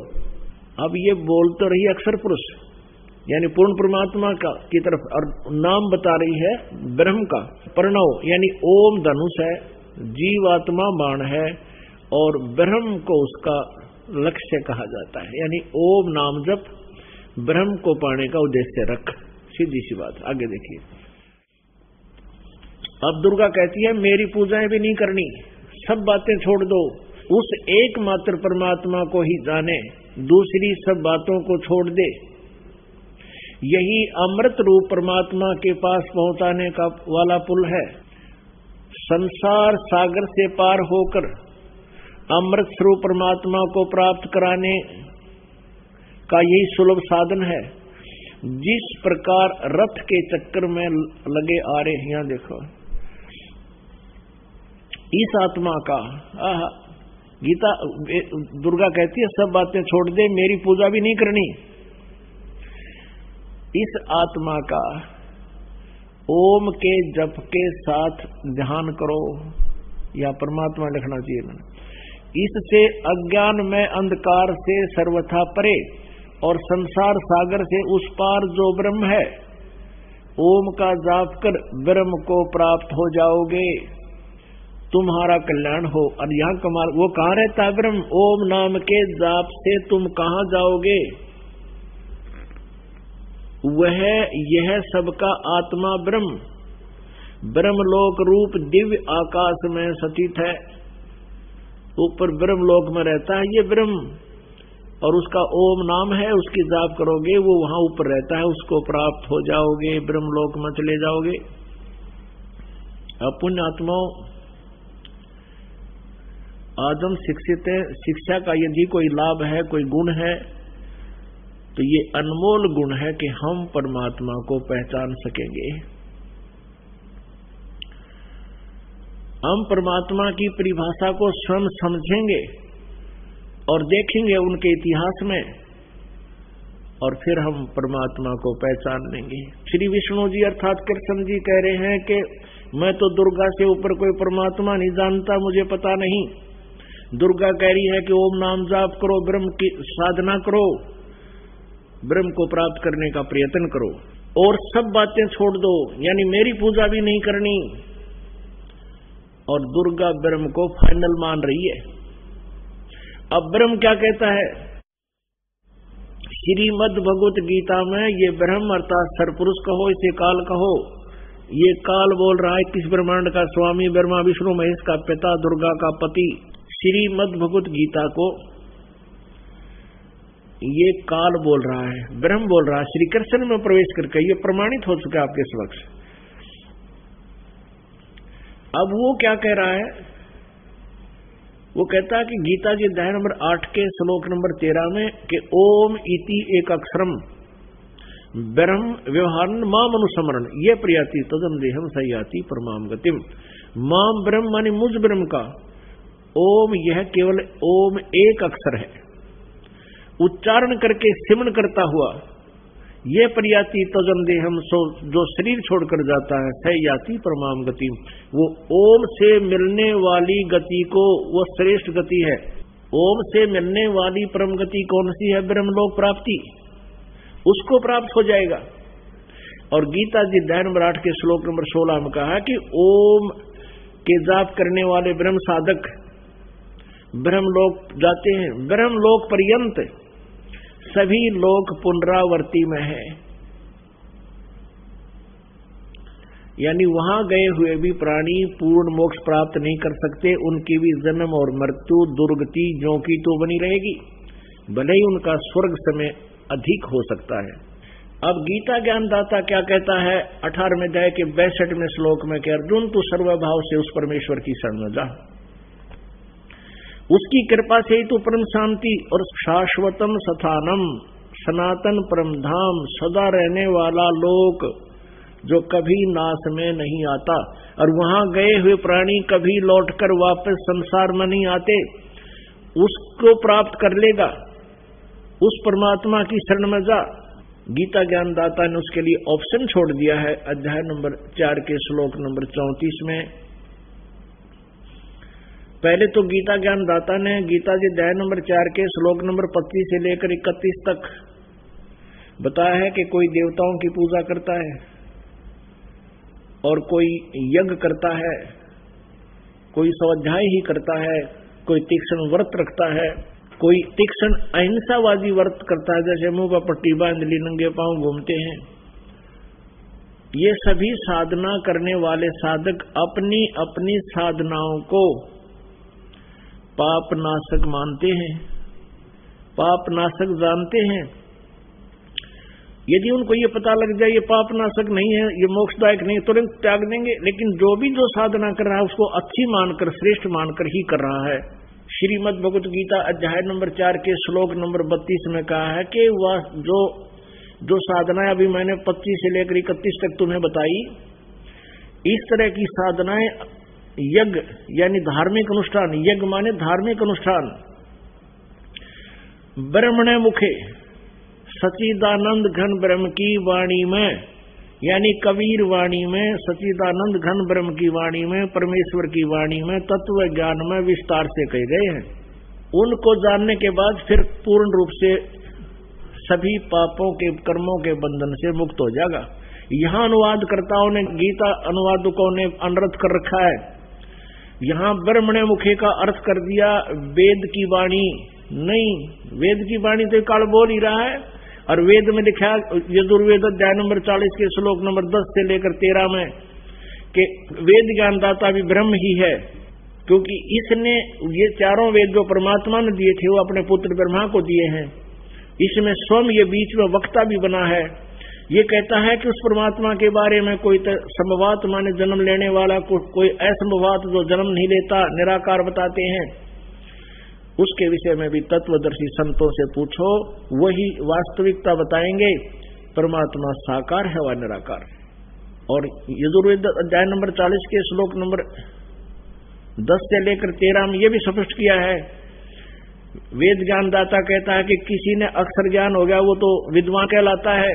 अब ये बोल तो रही अक्षर पुरुष यानी पूर्ण परमात्मा का की तरफ, और नाम बता रही है ब्रह्म का। प्रणव यानी ओम धनुष है, जीवात्मा बाण है और ब्रह्म को उसका लक्ष्य कहा जाता है। यानी ओम नाम जप ब्रह्म को पाने का उद्देश्य रख। सीधी सी बात। आगे देखिए। अब दुर्गा कहती है मेरी पूजाएं भी नहीं करनी, सब बातें छोड़ दो, उस एकमात्र परमात्मा को ही जाने, दूसरी सब बातों को छोड़ दे। यही अमृत रूप परमात्मा के पास पहुंचाने का वाला पुल है। संसार सागर से पार होकर अमृत स्वरूप परमात्मा को प्राप्त कराने का यही सुलभ साधन है। जिस प्रकार रथ के चक्कर में लगे आ रहे हैं, यहां देखो, इस आत्मा का गीता दुर्गा कहती है सब बातें छोड़ दे, मेरी पूजा भी नहीं करनी। इस आत्मा का ओम के जप के साथ ध्यान करो, या परमात्मा लिखना चाहिए ना। इससे अज्ञान में अंधकार से सर्वथा परे और संसार सागर से उस पार जो ब्रह्म है, ओम का जाप कर ब्रह्म को प्राप्त हो जाओगे, तुम्हारा कल्याण हो। और यहाँ कमाल, वो कहाँ रहता है ब्रह्म? ओम नाम के जाप से तुम कहाँ जाओगे? वह यह सबका आत्मा ब्रह्म, ब्रह्मलोक रूप दिव्य आकाश में स्थित है। ऊपर ब्रह्मलोक में रहता है ये ब्रह्म, और उसका ओम नाम है, उसकी जाप करोगे वो वहां ऊपर रहता है, उसको प्राप्त हो जाओगे, ब्रह्मलोक में चले जाओगे। अब पुण्य आत्माओं, आज हम शिक्षित हैं, शिक्षा का यदि कोई लाभ है, कोई गुण है, तो ये अनमोल गुण है कि हम परमात्मा को पहचान सकेंगे। हम परमात्मा की परिभाषा को स्वयं समझेंगे और देखेंगे उनके इतिहास में, और फिर हम परमात्मा को पहचान लेंगे। श्री विष्णु जी अर्थात कृष्ण जी कह रहे हैं कि मैं तो दुर्गा से ऊपर कोई परमात्मा नहीं जानता, मुझे पता नहीं। दुर्गा कह रही है कि ओम नाम जाप करो, ब्रह्म की साधना करो, ब्रह्म को प्राप्त करने का प्रयत्न करो और सब बातें छोड़ दो, यानी मेरी पूजा भी नहीं करनी। और दुर्गा ब्रह्म को फाइनल मान रही है। अब ब्रह्म क्या कहता है? श्रीमद् भगवत गीता में ये ब्रह्म अर्थात सरपुरुष कहो, इसे काल कहो, ये काल बोल रहा है किस ब्रह्मांड का स्वामी, ब्रह्मा विष्णु महेश का पिता, दुर्गा का पति। श्रीमद् भगवत गीता को ये काल बोल रहा है, ब्रह्म बोल रहा है, श्री कृष्ण में प्रवेश करके ये प्रमाणित हो चुका है आपके समक्ष। अब वो क्या कह रहा है? वो कहता है कि गीता जी अध्याय नंबर 8 के श्लोक नंबर 13 में कि ओम इति एक अक्षरम ब्रह्म व्यवहार माम अनुस्मरण ये प्रियाति तदम देहम सयाति परमाम गतिम। माम ब्रह्म मानी मुझ ब्रह्म का ओम, यह केवल ओम एक अक्षर है, उच्चारण करके सिमरण करता हुआ ये प्रयाति तजन देहम, सो जो शरीर छोड़कर जाता है, स याति परमाम गति, वो ओम से मिलने वाली गति को, वो श्रेष्ठ गति है। ओम से मिलने वाली परम गति कौन सी है? ब्रह्मलोक प्राप्ति, उसको प्राप्त हो जाएगा। और गीता जी अध्याय नंबर 8 के श्लोक नंबर 16 में कहा कि ओम के जाप करने वाले ब्रह्म साधक ब्रह्मलोक जाते हैं। ब्रह्मलोक पर्यंत सभी लोग पुनरावर्ती में है, यानी वहां गए हुए भी प्राणी पूर्ण मोक्ष प्राप्त नहीं कर सकते, उनकी भी जन्म और मृत्यु दुर्गति ज्यों की तो बनी रहेगी, भले ही उनका स्वर्ग समय अधिक हो सकता है। अब गीता ज्ञानदाता क्या कहता है 18वें अध्याय के 62वें श्लोक में कि अर्जुन तू सर्वभाव से उस परमेश्वर की शरण में जा, उसकी कृपा से ही तो परम शांति और शाश्वतम स्थानम, सनातन परम धाम, सदा रहने वाला लोक जो कभी नाश में नहीं आता, और वहां गए हुए प्राणी कभी लौटकर वापस संसार में नहीं आते, उसको प्राप्त कर लेगा। उस परमात्मा की शरण में जा। गीता ज्ञानदाता ने उसके लिए ऑप्शन छोड़ दिया है अध्याय नंबर 4 के श्लोक नंबर 34 में। पहले तो गीता ज्ञानदाता ने गीता जी अध्याय नंबर 4 के श्लोक नंबर 25 से लेकर 31 तक बताया है कि कोई देवताओं की पूजा करता है और कोई यज्ञ करता है, कोई स्वाध्याय ही करता है, कोई तीक्ष्ण व्रत रखता है, कोई तीक्ष्ण अहिंसावादी व्रत करता है, जैसे मुंह पर पट्टी बांध ली नंगे पांव घूमते हैं। ये सभी साधना करने वाले साधक अपनी अपनी साधनाओं को पाप नाशक मानते हैं, पाप नाशक जानते हैं। यदि उनको ये पता लग जाए ये पाप नाशक नहीं है, ये मोक्षदायक नहीं, तुरंत त्याग देंगे। लेकिन जो भी जो साधना कर रहा है उसको अच्छी मानकर, श्रेष्ठ मानकर ही कर रहा है। श्रीमद् भगवत गीता अध्याय नंबर 4 के श्लोक नंबर 32 में कहा है कि वह जो साधनाएं अभी मैंने 25 से लेकर 31 तक तुम्हें बताई, इस तरह की साधनाएं यज्ञ यानी धार्मिक अनुष्ठान, यज्ञ माने धार्मिक अनुष्ठान, ब्रह्मणे मुखे सच्चिदानंद घन ब्रह्म की वाणी में, यानी कबीर वाणी में, सच्चिदानंद घन ब्रह्म की वाणी में, परमेश्वर की वाणी में, तत्व ज्ञान में विस्तार से कहे गए हैं। उनको जानने के बाद फिर पूर्ण रूप से सभी पापों के कर्मों के बंधन से मुक्त हो जाएगा। यहाँ अनुवादकर्ताओं ने, गीता अनुवादकों ने अनर्थ कर रखा है। यहाँ ब्रह्मणे मुखे का अर्थ कर दिया वेद की वाणी। नहीं, वेद की वाणी तो काल बोल ही रहा है, और वेद में लिखा यजुर्वेद अध्याय नंबर 40 के श्लोक नंबर 10 से लेकर 13 में कि वेद ज्ञानदाता भी ब्रह्म ही है, क्योंकि इसने ये चारों वेद जो परमात्मा ने दिए थे वो अपने पुत्र ब्रह्मा को दिए हैं। इसमें स्वयं ये बीच में वक्ता भी बना है। ये कहता है कि उस परमात्मा के बारे में कोई संभवात माने जन्म लेने वाला, कोई असंभवात जो जन्म नहीं लेता, निराकार बताते हैं। उसके विषय में भी तत्वदर्शी संतों से पूछो, वही वास्तविकता बताएंगे। परमात्मा साकार है व निराकार। और यजुर्वेद अध्याय नंबर 40 के श्लोक नंबर 10 से लेकर 13 में ये भी स्पष्ट किया है। वेद ज्ञानदाता कहता है कि किसी ने अक्षर ज्ञान हो गया वो तो विद्वान कहलाता है,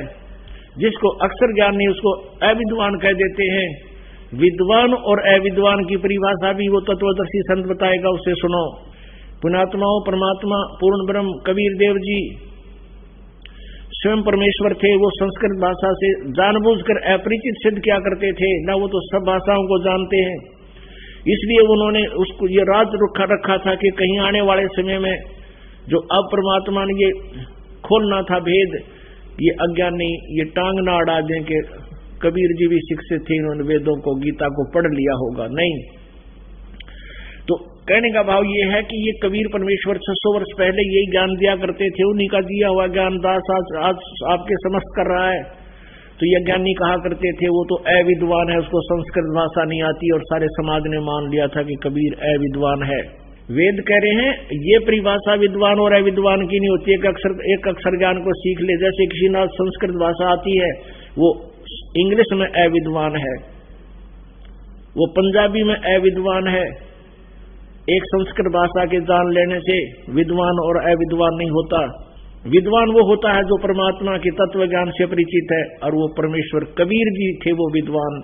जिसको अक्षर ज्ञान नहीं उसको अविद्वान कह देते हैं। विद्वान और अविद्वान की परिभाषा भी वो तत्वदर्शी संत बताएगा, उसे सुनो। पुण्यात्माओं, परमात्मा पूर्ण ब्रह्म कबीर देव जी स्वयं परमेश्वर थे। वो संस्कृत भाषा से जानबूझकर अपरिचित सिद्ध क्या करते थे ना, वो तो सब भाषाओं को जानते हैं। इसलिए उन्होंने उसको ये राज रखा था कि कहीं आने वाले समय में जो अब परमात्मा ने ये खोलना था भेद, ये अज्ञान नहीं, ये टांग ना अड़ा दें कि कबीर जी भी शिक्षित थे, इन्होंने वेदों को, गीता को पढ़ लिया होगा। नहीं, तो कहने का भाव ये है कि ये कबीर परमेश्वर 600 वर्ष पहले यही ज्ञान दिया करते थे। उन्हीं का दिया हुआ ज्ञान दास आज आपके समस्त कर रहा है। तो ये ज्ञानी कहा करते थे वो तो अविद्वान है, उसको संस्कृत भाषा नहीं आती, और सारे समाज ने मान लिया था कि कबीर अविद्वान है। वेद कह रहे हैं ये परिभाषा विद्वान और अविद्वान की नहीं होती। एक अक्षर ज्ञान को सीख ले, जैसे किसी ना संस्कृत भाषा आती है वो इंग्लिश में अविद्वान है, वो पंजाबी में अविद्वान है। एक संस्कृत भाषा के जान लेने से विद्वान और अविद्वान नहीं होता। विद्वान वो होता है जो परमात्मा के तत्व ज्ञान से परिचित है, और वो परमेश्वर कबीर जी थे वो विद्वान।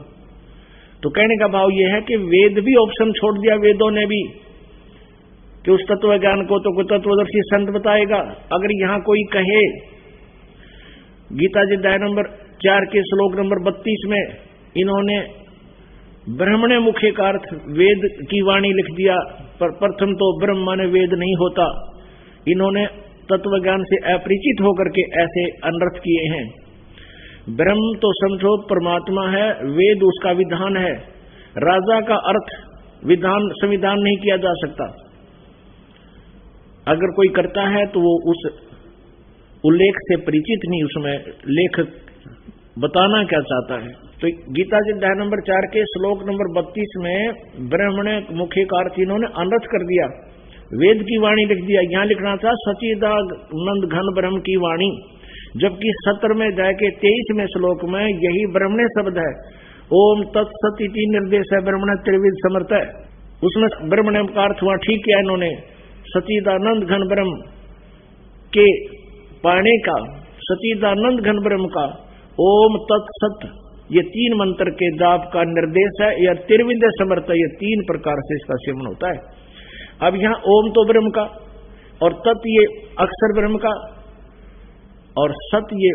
तो कहने का भाव ये है कि वेद भी ऑप्शन छोड़ दिया वेदों ने भी कि उस तत्व ज्ञान को तो कोई तत्वदर्शी संत बताएगा। अगर यहां कोई कहे, गीता जी अध्याय नंबर 4 के श्लोक नंबर 32 में इन्होंने ब्रह्मणे मुखे का अर्थ वेद की वाणी लिख दिया, पर प्रथम तो ब्रह्म माने वेद नहीं होता। इन्होंने तत्व ज्ञान से अपरिचित होकर के ऐसे अनर्थ किए हैं। ब्रह्म तो समझो परमात्मा है, वेद उसका विधान है। राजा का अर्थ विधान संविधान नहीं किया जा सकता। अगर कोई करता है तो वो उस उल्लेख से परिचित नहीं, उसमें लेखक बताना क्या चाहता है। तो गीता जी अध्याय नंबर 4 के श्लोक नंबर 32 में ब्रह्मणे मुखे का अर्थ इन्होंने अनर्थ कर दिया, वेद की वाणी लिख दिया। यहां लिखना था सचिदानंद घन ब्रह्म की वाणी, जबकि 17वें अध्याय के 23वें श्लोक में यही ब्रह्मणे शब्द है। ओम तत्सत इति निर्देश है, ब्रह्मणे त्रिविध समर्थ है। उसमें ब्रह्मणे का अर्थ वहां ठीक किया इन्होंने, सचिदानंद घन ब्रह्म के पाने का, सचिदानंद घन ब्रह्म का ओम तत्सत, ये 3 मंत्र के जाप का निर्देश है। या त्रिविध समर्थ, ये 3 प्रकार से इसका सेवन होता है। अब यहां ओम तो ब्रह्म का, और तत् ये अक्षर ब्रह्म का, और सत ये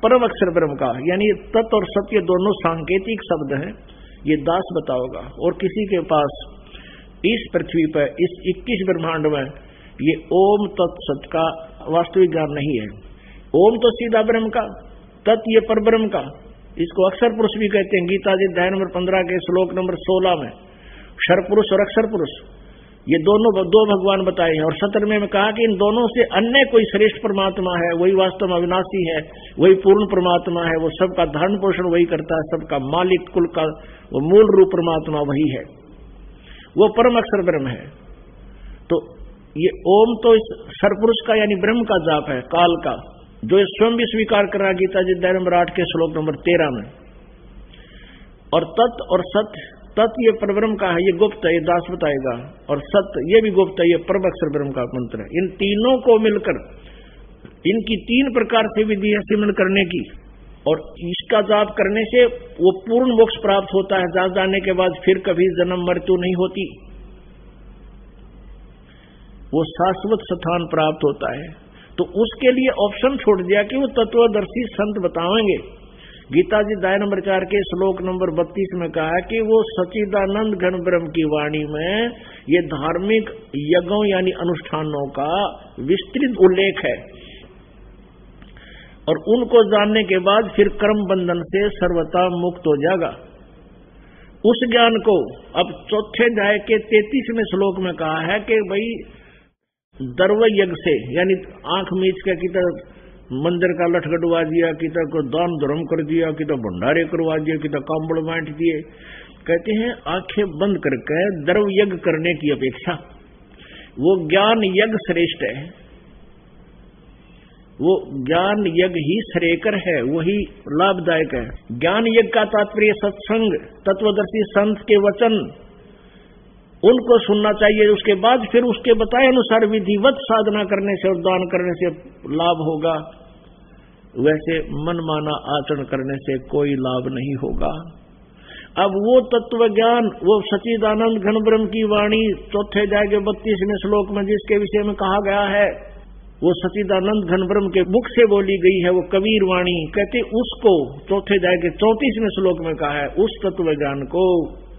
परम अक्षर ब्रह्म का। यानी तत् और सत ये दोनों सांकेतिक शब्द हैं। ये दास बताओगा, और किसी के पास इस पृथ्वी पर इस 21 ब्रह्मांड में ये ओम तत्सत का वास्तविक ज्ञान नहीं है। ओम तो सीधा ब्रह्म का, तत् ये पर ब्रह्म का। इसको अक्षर पुरुष भी कहते हैं। गीता जी अध्याय नंबर 15 के श्लोक नंबर 16 में क्षर पुरुष और अक्षर पुरुष ये दोनों 2 भगवान बताए हैं। और 17वें में कहा कि इन दोनों से अन्य कोई श्रेष्ठ परमात्मा है, वही वास्तव में अविनाशी है, वही पूर्ण परमात्मा है, वो सबका धारण पोषण वही करता है, सबका मालिक, कुल का वो मूल रूप परमात्मा वही है, वो परम अक्षर ब्रह्म है। तो ये ओम तो इस सरपुरुष का यानी ब्रह्म का जाप है, काल का, जो स्वयं भी स्वीकार कर रहा गीता जी अध्याय नंबर 8 के श्लोक नंबर 13 में। और तत् और सत, तत् ये परब्रह्म का है, ये गुप्त है, ये दास बताएगा। और सत ये भी गुप्त है, ये परम अक्षर ब्रह्म का मंत्र है। इन तीनों को मिलकर इनकी 3 प्रकार से विधि है सिमरन करने की, और इसका जाप करने से वो पूर्ण मोक्ष प्राप्त होता है। जाप जाने के बाद फिर कभी जन्म मृत्यु नहीं होती, वो शाश्वत स्थान प्राप्त होता है। तो उसके लिए ऑप्शन छोड़ दिया कि वो तत्वदर्शी संत बताएंगे। गीता जी अध्याय नंबर 4 के श्लोक नंबर 32 में कहा है कि वो सच्चिदानंद घन ब्रह्म की वाणी में ये धार्मिक यज्ञों यानी अनुष्ठानों का विस्तृत उल्लेख है, और उनको जानने के बाद फिर कर्म बंधन से सर्वथा मुक्त हो जाएगा। उस ज्ञान को अब 4थे अध्याय के 33वें श्लोक में कहा है कि भाई दर्व यज्ञ से, यानी आंख मीच के किधर मंदिर का लठ गड़वा दिया, किधर को दान धर्म कर दिया, किधर भंडारे करवा दिए, किधर कांबड़ बांट दिए। कहते हैं आंखें बंद करके दर्व यज्ञ करने की अपेक्षा वो ज्ञान यज्ञ श्रेष्ठ है। वो ज्ञान यज्ञ ही श्रेयकर है, वही लाभदायक है। ज्ञान यज्ञ का तात्पर्य सत्संग, तत्वदर्शी संत के वचन, उनको सुनना चाहिए। उसके बाद फिर उसके बताए अनुसार विधिवत साधना करने से और दान करने से लाभ होगा, वैसे मनमाना आचरण करने से कोई लाभ नहीं होगा। अब वो तत्व ज्ञान, वो सच्चिदानंद घन ब्रह्म की वाणी 4थे अध्याय के 32वें श्लोक में जिसके विषय में कहा गया है, वो सच्चिदानंद घन ब्रह्म के मुख से बोली गई है, वो कबीर वाणी कहते, उसको 4थे अध्याय के 34वें श्लोक में कहा है। उस तत्व ज्ञान को,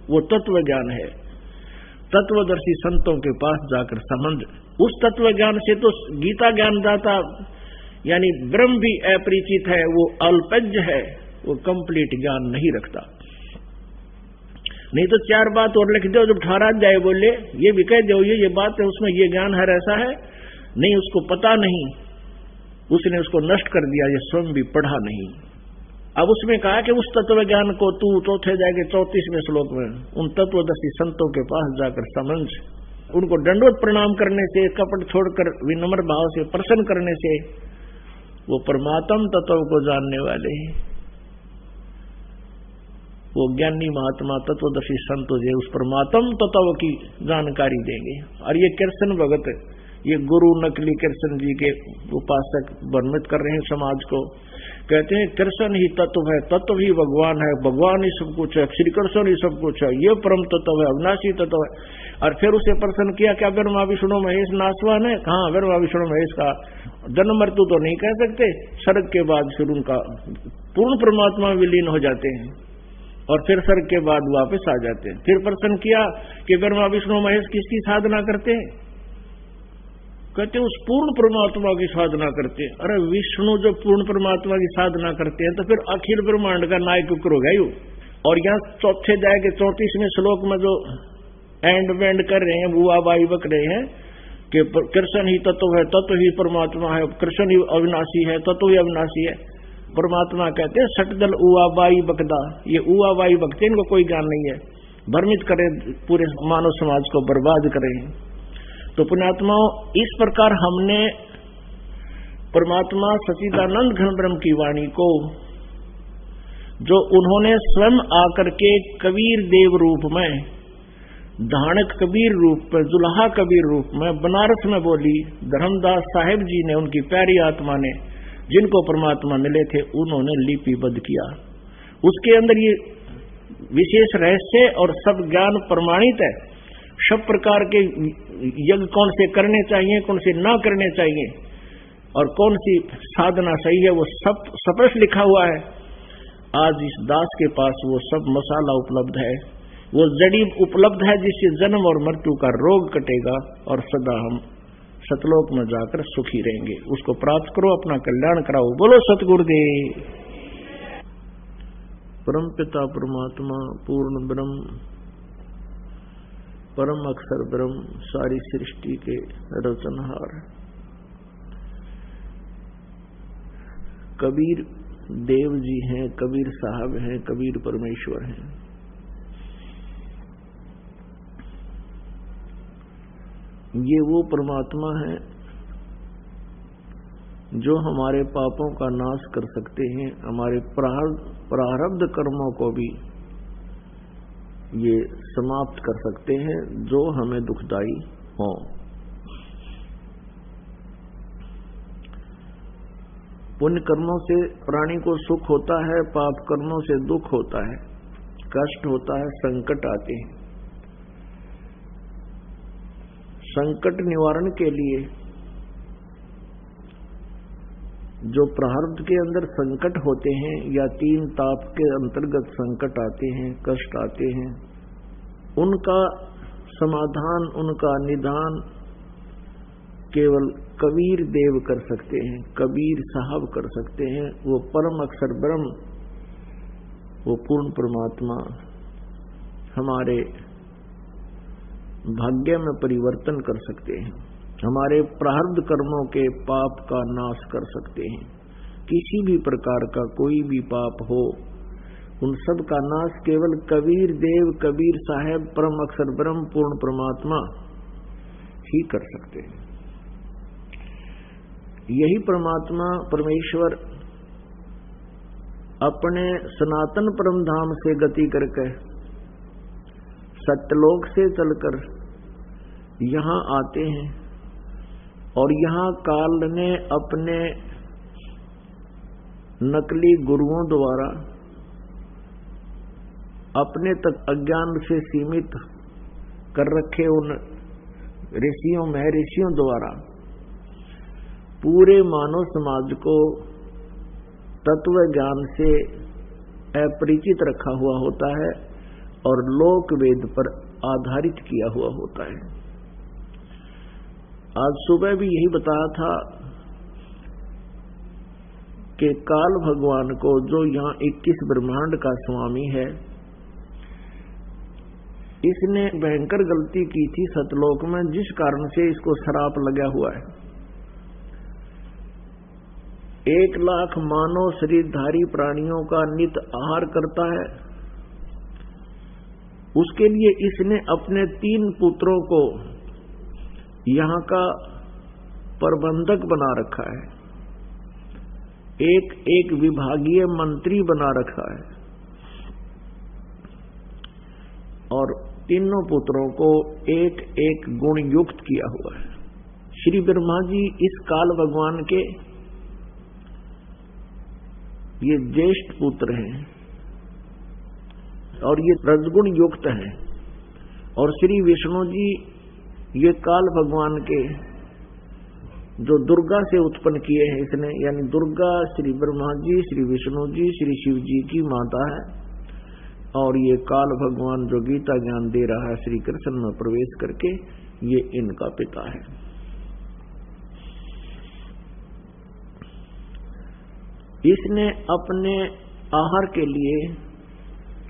वो तत्व ज्ञान है, तत्वदर्शी संतों के पास जाकर समझ। उस तत्व ज्ञान से तो गीता ज्ञानदाता यानी ब्रह्म भी अपरिचित है, वो अल्पज्ञ है, वो कंप्लीट ज्ञान नहीं रखता। नहीं तो 4 बात और लिख दो, जब 18 अध्याय बोले ये भी कह दो ये बात है, उसमें ये ज्ञान है, ऐसा है नहीं, उसको पता नहीं, उसने उसको नष्ट कर दिया, ये स्वयं भी पढ़ा नहीं। अब उसमें कहा कि उस तत्व ज्ञान को तू 4थे अध्याय के 34वें श्लोक में उन तत्वदर्शी संतों के पास जाकर समझ। उनको दंडवत प्रणाम करने से, कपट छोड़कर विनम्र भाव से प्रसन्न करने से वो परमात्म तत्व को जानने वाले हैं, वो ज्ञानी महात्मा तत्वदर्शी संत जो उस परमात्म तत्व की जानकारी देंगे। और ये कृष्ण भगत ये गुरु नकली कृष्ण जी के उपासक भ्रमित कर रहे हैं समाज को। कहते हैं कृष्ण ही तत्व है, तत्व ही भगवान है, भगवान ही सब कुछ है, श्री कृष्ण ही सब कुछ है, ये परम तत्व है, अविनाशी तत्व है। और फिर उसे प्रश्न किया, क्या ब्रह्मा विष्णु महेश नासवान है? हाँ, ब्रह्मा विष्णु महेश का जन्म मृत्यु तो नहीं कह सकते, स्वर्ग के बाद फिर उनका पूर्ण परमात्मा विलीन हो जाते हैं और फिर स्वर्ग के बाद वापस आ जाते हैं। फिर प्रश्न किया कि ब्रह्मा विष्णु महेश किसकी साधना करते हैं? कहते उस पूर्ण परमात्मा की साधना करते हैं। अरे विष्णु जो पूर्ण परमात्मा की साधना करते हैं तो फिर अखिल ब्रह्मांड का नायक हो गया यू। और यहाँ चौथे जाए के 34वें श्लोक में जो एंड वेंड कर रहे हैं, बुआ बाई बक रहे हैं कि कृष्ण ही तत्व है, तत्व ही परमात्मा है, कृष्ण ही अविनाशी है, तत्व ही अविनाशी है। परमात्मा कहते हैं सटदल उआ बाई बकदा, ये उआ बाई बकते इनको कोई ज्ञान नहीं है, भ्रमित करें, पूरे मानव समाज को बर्बाद करें। तो पुण्यात्माओं, इस प्रकार हमने परमात्मा सच्चिदानंद घन ब्रह्म की वाणी को, जो उन्होंने स्वयं आकर के कबीर देव रूप में, धानक कबीर रूप में, दुल्हा कबीर रूप में बनारस में बोली, धर्मदास साहेब जी ने, उनकी प्यारी आत्मा ने, जिनको परमात्मा मिले थे, उन्होंने लिपिबद्ध किया। उसके अंदर ये विशेष रहस्य और सब ज्ञान प्रमाणित है। सब प्रकार के यज्ञ कौन से करने चाहिए, कौन से ना करने चाहिए और कौन सी साधना सही है, वो सब स्पष्ट लिखा हुआ है। आज इस दास के पास वो सब मसाला उपलब्ध है, वो जड़ी उपलब्ध है जिससे जन्म और मृत्यु का रोग कटेगा और सदा हम सतलोक में जाकर सुखी रहेंगे। उसको प्राप्त करो, अपना कल्याण कराओ। बोलो सतगुरुदेव। परम पिता परमात्मा पूर्ण ब्रह्म, परम अक्षर ब्रह्म, सारी सृष्टि के रचनहार कबीर देव जी हैं, कबीर साहब हैं, कबीर परमेश्वर हैं। ये वो परमात्मा है जो हमारे पापों का नाश कर सकते हैं, हमारे प्रारब्ध कर्मों को भी ये समाप्त कर सकते हैं जो हमें दुखदाई हो। पुण्य कर्मों से प्राणी को सुख होता है, पाप कर्मों से दुख होता है, कष्ट होता है, संकट आते हैं। संकट निवारण के लिए जो प्रारब्ध के अंदर संकट होते हैं या तीन ताप के अंतर्गत संकट आते हैं, कष्ट आते हैं, उनका समाधान, उनका निदान केवल कबीर देव कर सकते हैं, कबीर साहब कर सकते हैं। वो परम अक्षर ब्रह्म, वो पूर्ण परमात्मा हमारे भाग्य में परिवर्तन कर सकते हैं, हमारे प्रारब्ध कर्मों के पाप का नाश कर सकते हैं। किसी भी प्रकार का कोई भी पाप हो, उन सब का नाश केवल कबीर देव, कबीर साहेब, परम अक्षर ब्रह्म, पूर्ण परमात्मा ही कर सकते हैं। यही परमात्मा परमेश्वर अपने सनातन परम धाम से गति करके सत्यलोक से चलकर यहाँ आते हैं और यहाँ काल ने अपने नकली गुरुओं द्वारा अपने तक अज्ञान से सीमित कर रखे उन ऋषियों में, ऋषियों द्वारा पूरे मानव समाज को तत्व ज्ञान से अपरिचित रखा हुआ होता है और लोक वेद पर आधारित किया हुआ होता है। आज सुबह भी यही बताया था कि काल भगवान को, जो यहाँ 21 ब्रह्मांड का स्वामी है, इसने भयंकर गलती की थी सतलोक में, जिस कारण से इसको श्राप लगा हुआ है। 1 लाख मानव शरीरधारी प्राणियों का नित आहार करता है। उसके लिए इसने अपने 3 पुत्रों को यहाँ का प्रबंधक बना रखा है, एक विभागीय मंत्री बना रखा है और तीनों पुत्रों को एक गुण युक्त किया हुआ है। श्री ब्रह्मा जी इस काल भगवान के ये ज्येष्ठ पुत्र हैं और ये रजगुण युक्त हैं, और श्री विष्णु जी ये काल भगवान के जो दुर्गा से उत्पन्न किए हैं इसने, यानी दुर्गा श्री ब्रह्मा जी, श्री विष्णु जी, श्री शिव जी की माता है, और ये काल भगवान जो गीता ज्ञान दे रहा है श्री कृष्ण में प्रवेश करके, ये इनका पिता है। इसने अपने आहार के लिए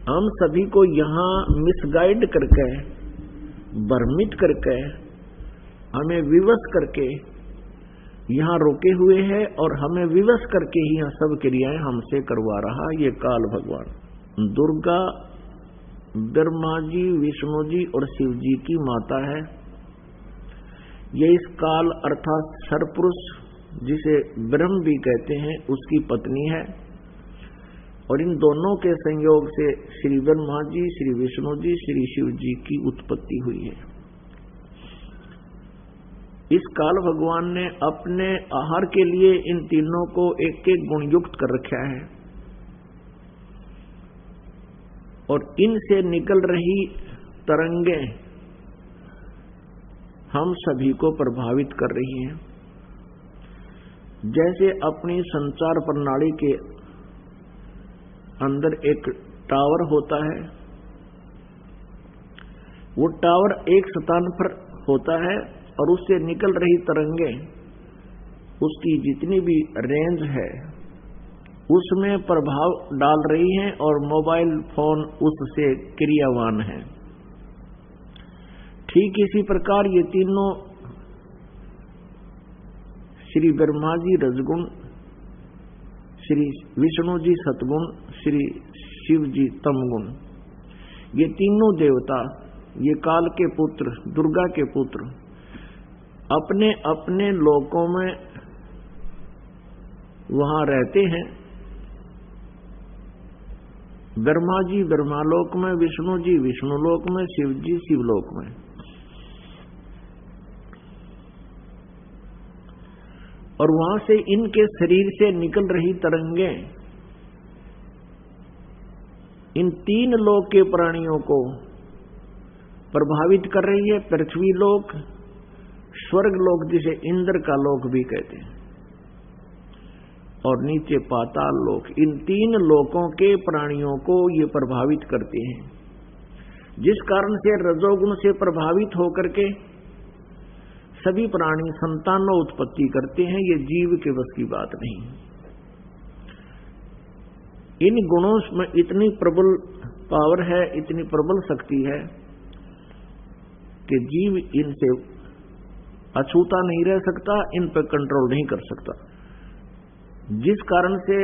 हम सभी को यहाँ मिसगाइड करके, भ्रमित करके, हमें विवश करके यहाँ रोके हुए है, और हमें विवश करके ही यहाँ सब क्रियाएं हमसे करवा रहा ये काल भगवान। दुर्गा ब्रह्मा जी, विष्णु जी और शिव जी की माता है। ये इस काल अर्थात सरपुरुष जिसे ब्रह्म भी कहते हैं उसकी पत्नी है, और इन दोनों के संयोग से श्री ब्रह्मा जी, श्री विष्णु जी, श्री शिव जी की उत्पत्ति हुई है। इस काल भगवान ने अपने आहार के लिए इन तीनों को एक एक गुण युक्त कर रखा है, और इनसे निकल रही तरंगें हम सभी को प्रभावित कर रही हैं। जैसे अपनी संचार प्रणाली के अंदर एक टावर होता है, वो टावर एक स्थान पर होता है और उससे निकल रही तरंगें, उसकी जितनी भी रेंज है उसमें प्रभाव डाल रही हैं, और मोबाइल फोन उससे क्रियावान है। ठीक इसी प्रकार ये तीनों श्री ब्रह्मा जी रजगुण, श्री विष्णु जी सतगुण, श्री शिव जी तमगुण, ये तीनों देवता, ये काल के पुत्र, दुर्गा के पुत्र, अपने अपने लोकों में वहां रहते हैं। ब्रह्मा जी ब्रह्मालोक में, विष्णु जी विष्णुलोक में, शिव जी शिवलोक में। और वहां से इनके शरीर से निकल रही तरंगें इन तीन लोक के प्राणियों को प्रभावित कर रही है। पृथ्वी लोक, स्वर्ग लोक जिसे इंद्र का लोक भी कहते हैं, और नीचे पाताल लोक, इन तीन लोकों के प्राणियों को ये प्रभावित करते हैं, जिस कारण से रजोगुण से प्रभावित होकर के सभी प्राणी संतानों उत्पत्ति करते हैं। ये जीव के बस की बात नहीं। इन गुणों में इतनी प्रबल पावर है, इतनी प्रबल शक्ति है कि जीव इनसे अछूता नहीं रह सकता, इन पर कंट्रोल नहीं कर सकता, जिस कारण से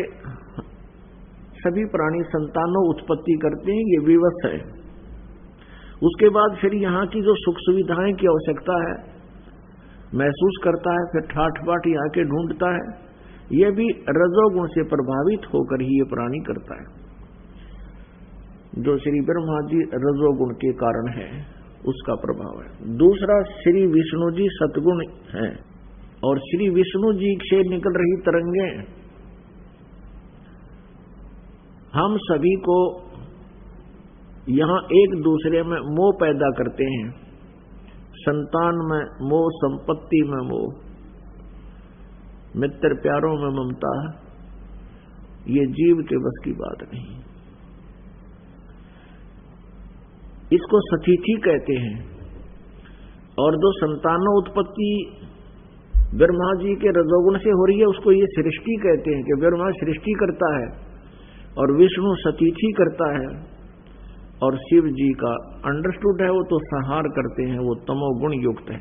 सभी प्राणी संतानों उत्पत्ति करते हैं। ये विवश है। उसके बाद फिर यहाँ की जो सुख सुविधाएं की आवश्यकता है महसूस करता है, फिर ठाठ बाट यहाँ के ढूंढता है। ये भी रजोगुण से प्रभावित होकर ही ये प्राणी करता है। जो श्री ब्रह्मा जी रजोगुण के कारण है उसका प्रभाव है। दूसरा श्री विष्णु जी सतगुण है, और श्री विष्णु जी से निकल रही तरंगें हम सभी को यहां एक दूसरे में मोह पैदा करते हैं। संतान में मोह, संपत्ति में मोह, मित्र प्यारों में ममता, ये जीव के बस की बात नहीं। इसको सतीथि कहते हैं। और जो संतानों उत्पत्ति ब्रह्मा जी के रजोगुण से हो रही है उसको ये सृष्टि कहते हैं, कि ब्रह्मा सृष्टि करता है और विष्णु सतीथि करता है, और शिव जी का अंडरस्टूड है वो तो संहार करते हैं, वो तमोगुण युक्त है।